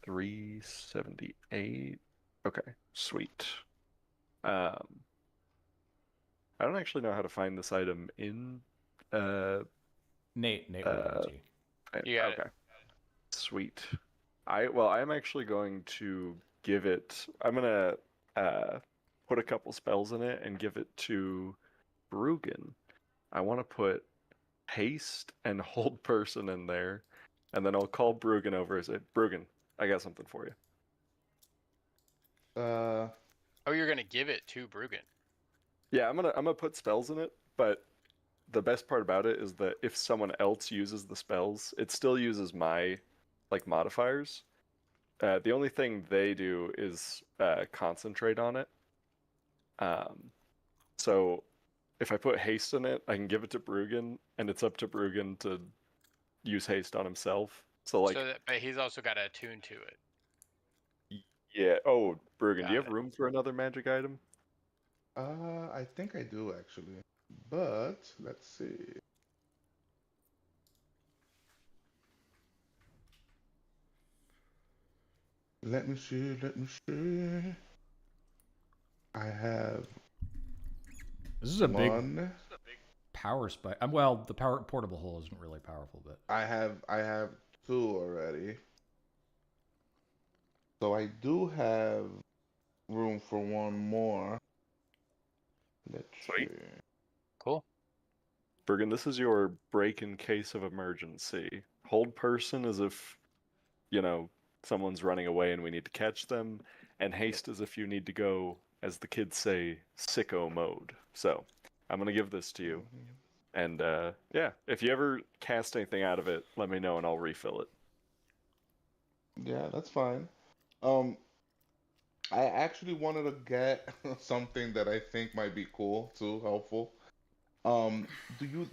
378. Okay, sweet. I don't actually know how to find this item in Nate will give it to you. You got it. okay. Sweet. I'm actually going to give it. I'm gonna put a couple spells in it and give it to Bruggen. I want to put haste and hold person in there, and then I'll call Bruggen over and say, Bruggen, I got something for you. Oh, you're gonna give it to Bruggen. Yeah, I'm gonna put spells in it, but the best part about it is that if someone else uses the spells, it still uses my modifiers. The only thing they do is concentrate on it. So if I put haste in it, I can give it to Bruggen, and it's up to Bruggen to use haste on himself. So but he's also got to attune to it. yeah. Oh, Bruggen, do you Got have room for another magic item? I think I do actually. But let's see. Let me see. I have This is a big one. power spike. Well, the power portable hole isn't really powerful, but I have 2 already. So I do have room for one more. Let's Sweet. see. Cool. Bruggen, this is your break in case of emergency. Hold person as if, someone's running away and we need to catch them, and haste as if you need to go, as the kids say, sicko mode. So, I'm gonna give this to you. And, yeah, if you ever cast anything out of it, let me know and I'll refill it. Yeah, that's fine. I actually wanted to get something that I think might be cool too, helpful. Do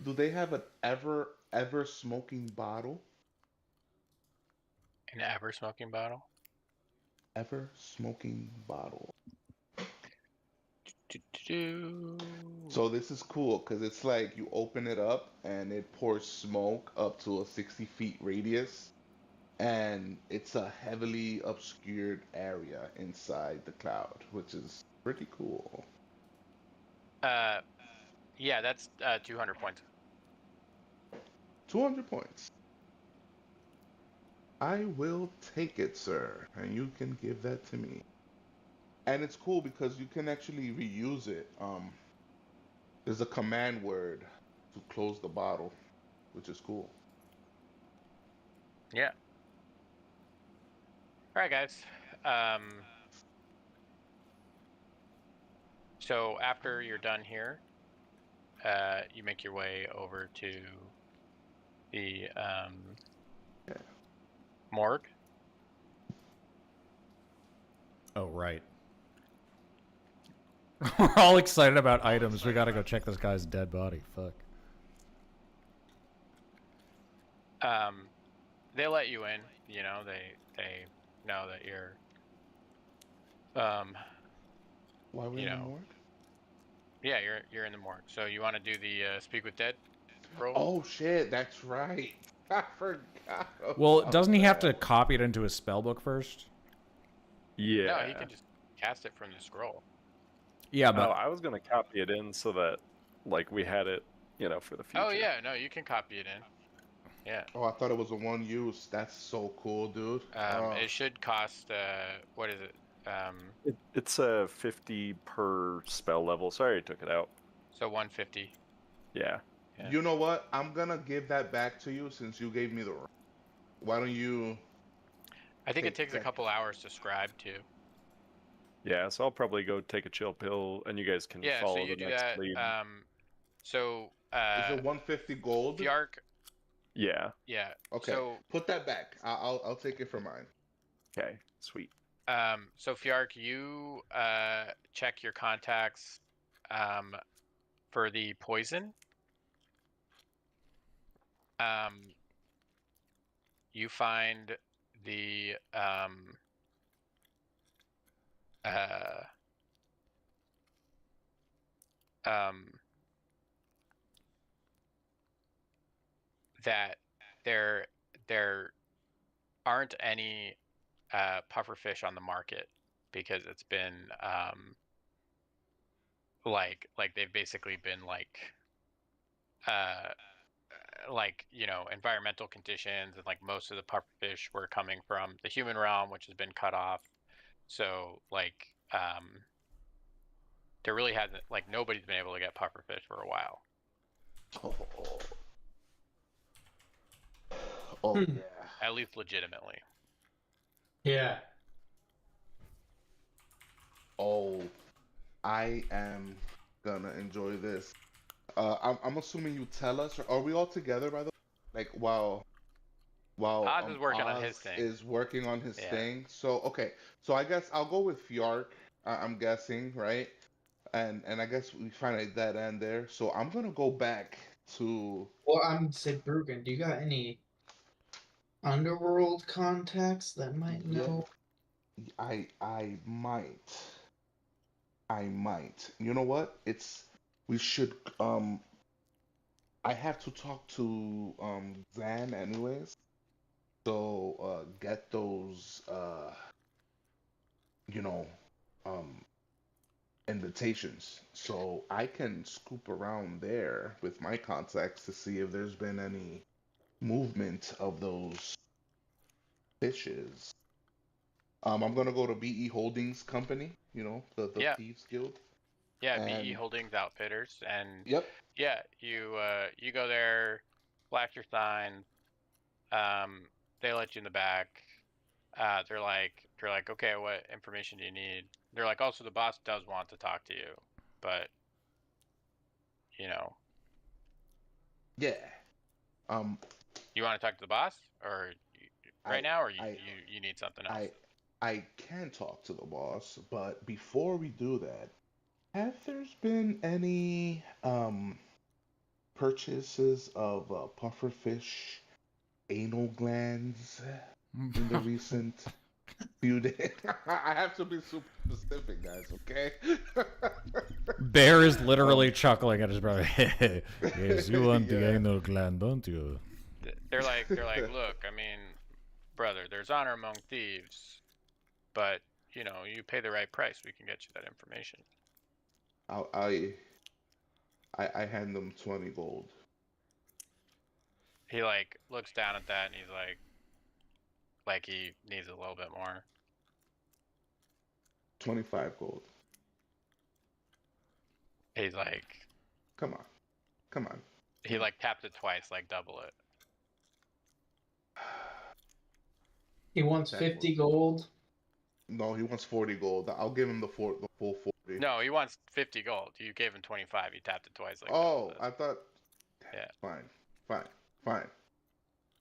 they have an ever smoking bottle? An ever smoking bottle. Ever smoking bottle. Do-do-do. So this is cool because it's like you open it up and it pours smoke up to a 60 feet radius, and it's a heavily obscured area inside the cloud, which is pretty cool. Yeah, that's 200 points. 200 points. I will take it, sir, and you can give that to me. And it's cool because you can actually reuse it. There's a command word to close the bottle, which is cool. Yeah. All right, guys. So after you're done here, you make your way over to the morgue. oh right. We're all excited about items. We gotta go check this guy's dead body. Fuck. They let you in. You know, they know that you're Why are we in the morgue? yeah, you're in the morgue. So you want to do the speak with dead roll? Oh shit, that's right. I forgot. Well, about doesn't he have to that. copy it into his spell book first? Yeah. No, he can just cast it from the scroll. Yeah, Oh, but I was gonna copy it in so that like we had it, for the future. Oh yeah, no, you can copy it in. Yeah. Oh, I thought it was a one use. That's so cool, dude. It should cost what is it? It's a 50 per spell level. Sorry, I took it out. So 150. Yeah. Yeah. You know what? I'm gonna give that back to you since you gave me the. Why don't you? I think it Take takes a that. couple hours to scribe too. Yeah, so I'll probably go take a chill pill, and you guys can Yeah, so follow you the do next that. lead. So Is it 150 gold? Fjark, Yeah. yeah. Okay, So put that back. I'll take it for mine. Okay. Sweet. so Fjark, you check your contacts for the poison. You find the uh that there aren't any pufferfish on the market because it's been like they've basically been uh environmental conditions, and like most of the pufferfish were coming from the human realm, which has been cut off. So there really hasn't, like, nobody's been able to get pufferfish for a while. Oh, oh Hmm. yeah. At least legitimately. Yeah. Oh, I am gonna enjoy this. I'm assuming you tell us. Are we all together by the way? Like while Oz is working on his Oz thing. is working on his Yeah. thing. So okay, so I guess I'll go with Fjark. I'm guessing, right? And I guess we find a dead end there. So I'm gonna go back to. Well, I'm say Brugen. Do you got any underworld contacts that might Yeah, know? I might. I might. You know what? We should I have to talk to Zan anyways. So get those you know um invitations. So I can scoop around there with my contacts to see if there's been any movement of those fishes. I'm gonna go to BE Holdings Company, the Yeah. Thieves Guild. Yeah, BE And Holdings Outfitters, and yep. yeah, you go there, flash your sign, they let you in the back. They're like, okay, what information do you need? They're like, also the boss does want to talk to you, but you know, Yeah. Um you want to talk to the boss, or right I now, or you, I you you need something else? I I can talk to the boss, but before we do that, have there's been any purchases of pufferfish anal glands in the recent few days? I have to be super specific, guys, okay? Bear is literally um, chuckling at his brother. Yes, you want the yeah. anal gland, don't you? They're like, look, I mean, brother, there's honor among thieves, but you pay the right price, we can get you that information. I, I I hand them 20 gold. He looks down at that and he's like he needs a little bit more. 25 gold. He's like Come on. Come on. he like tapped it twice, like double it. He wants That 50 gold. gold. No, he wants 40 gold. I'll give him the full 40. No, he wants 50 gold. You gave him 25. He tapped it twice, like Oh, doubled it. I thought. Yeah. Fine. Fine. Fine.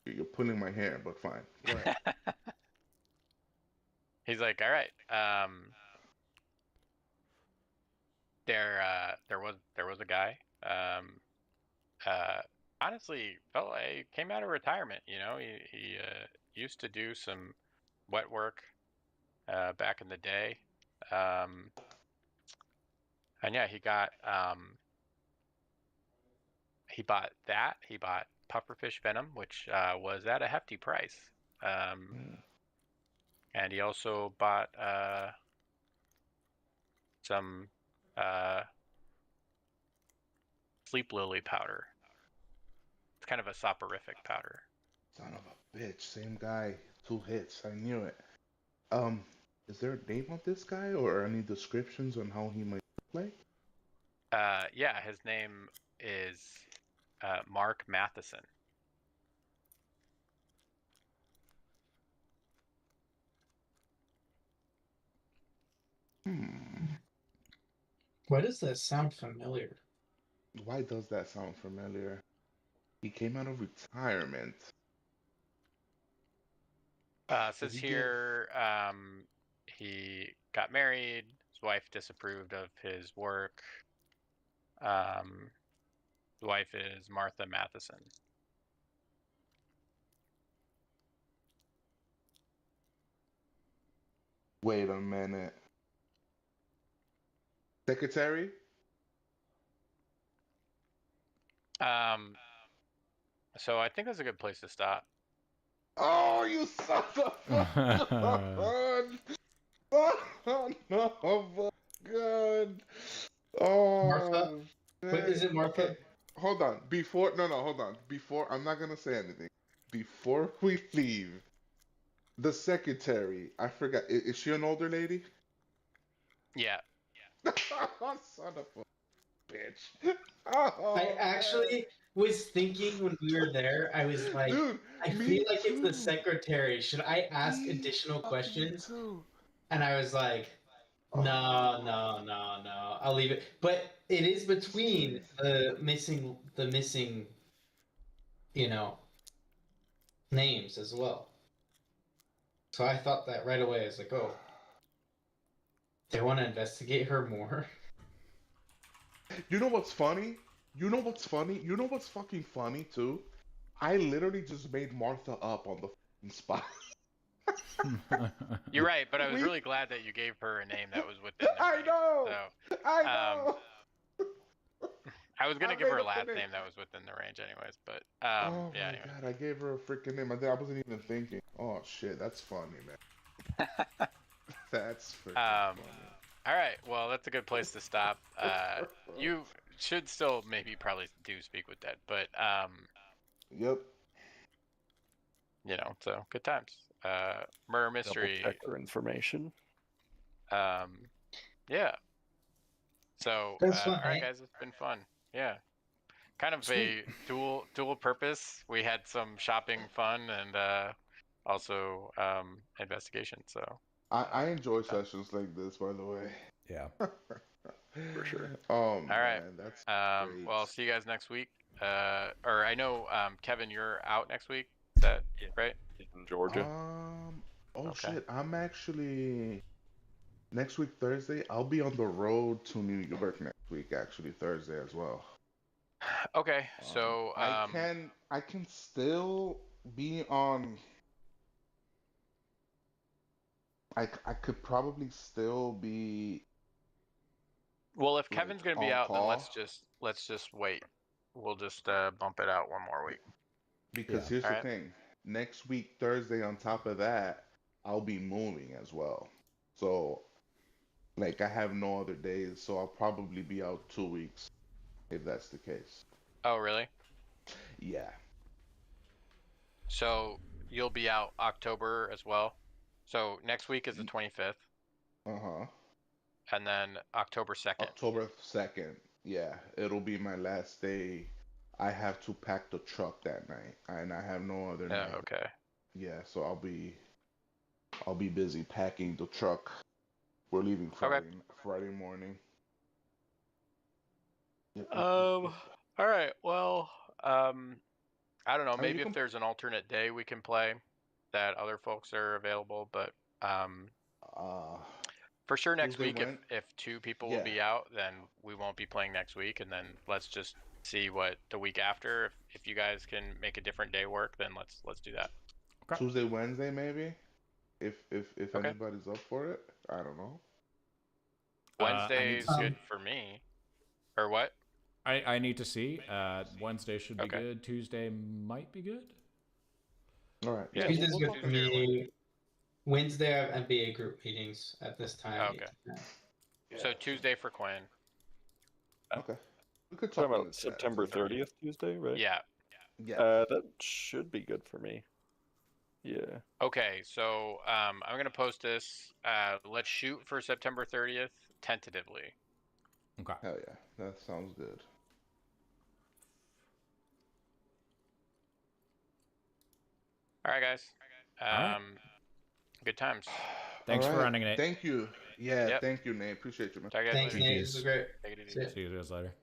You're pulling my hair, but fine. Go ahead. He's like, all right. There was a guy. Uh, honestly, felt like he came out of retirement. He used to do some wet work back in the day. And yeah, he got he bought that. He bought pufferfish venom, which was at a hefty price. And he also bought some sleep lily powder. It's kind of a soporific powder. Son of a bitch, same guy, 2 hits. I knew it. Is there a name of this guy or any descriptions on how he might play? Yeah, his name is Mark Matheson. Why does that sound familiar? Why does that sound familiar? He came out of retirement. Says he get- here he got married. His wife disapproved of his work. His wife is Martha Matheson. Wait a minute. Secretary? So I think that's a good place to stop. Oh, you son of a gun! Oh, no, oh, God. Oh, Martha? Wait, is it Martha? okay. Hold on. Hold on. Before, I'm not gonna say anything. Before we leave, the secretary, I forgot. Is she an older lady? Yeah. Son of a bitch. Oh, I actually was thinking when we were there, I was like, dude, I me feel like it's the too. secretary. Should I ask Me additional fucking questions? too. And I was like, no, no, no, no. I'll leave it. But it is between the missing, you know, names as well. So I thought that right away. I was like, oh, they want to investigate her more. You know what's funny? You know what's funny? You know what's fucking funny too? I literally just made Martha up on the fucking spot. You're right, but I was We- really glad that you gave her a name that was within the I range. know. So I know. I was gonna I give her made a up the last name. name that was within the range anyways, but Oh yeah, my anyway. god, I gave her a freaking name. I wasn't even thinking. Oh shit, that's funny, man. That's freaking funny. All right, well, that's a good place to stop. You should still maybe probably do speak with Dead, but Yep. you know, so good times. Murder mystery. Double check her information. Yeah. So That's fun, all right, eh? guys, it's been fun. Yeah. Kind of Sweet. a dual purpose. We had some shopping fun and also investigation. So I enjoy sessions like this, by the way. Yeah. For sure. Oh all right. man, that's great. Well, I'll see you guys next week. Or I know Kevin, you're out next week. Is that right? In Georgia. Oh Okay. shit, I'm actually next week Thursday. I'll be on the road to New York next week, actually Thursday as well. Okay. So I can still be on. I could probably still be well, if like Kevin's gonna be on out, then call let's just wait. We'll just bump it out one more week. because Yeah. here's the Alright. thing. Next week Thursday, on top of that, I'll be moving as well. So like I have no other days, so I'll probably be out 2 weeks if that's the case. Oh, really? Yeah. So you'll be out October as well. So next week is the 25th, Uh-huh. and then October 2nd. October 2nd. Yeah, it'll be my last day. I have to pack the truck that night, and I have no other night. Okay. Yeah, so I'll be busy packing the truck. We're leaving Friday morning. Yep. All right. Well, I don't know. I mean, Maybe you if can- there's an alternate day we can play that other folks are available, but Uh, for sure next Tuesday, week if two people will Yeah. be out, then we won't be playing next week, and then let's just see what the week after. If you guys can make a different day work, then let's do that. Okay. Tuesday, Wednesday, maybe. If Okay. anybody's up for it, I don't know. Wednesday's I good for me. Or what? I need to see. Wednesday should be Okay. good. Tuesday might be good. All right. Yeah, Tuesday's we'll good talk for Tuesday or me. Wednesday I have NBA group meetings at this time. Okay. 8 to 10. So Tuesday for Quinn. Okay. We could Talking talk in the about chat. September 30th, Tuesday, right? Yeah. Yeah. That should be good for me. Yeah. Okay, so I'm gonna post this. Let's shoot for September 30th tentatively. Okay. Hell yeah. That sounds good. All right, guys. right. Good times. Thanks All for right. running it. Thank you. Yeah, Yep. thank you, Nate. Appreciate you, man. Talk to you guys Thanks, later. Nate. This was great. Take it easy. See ya. See you guys later.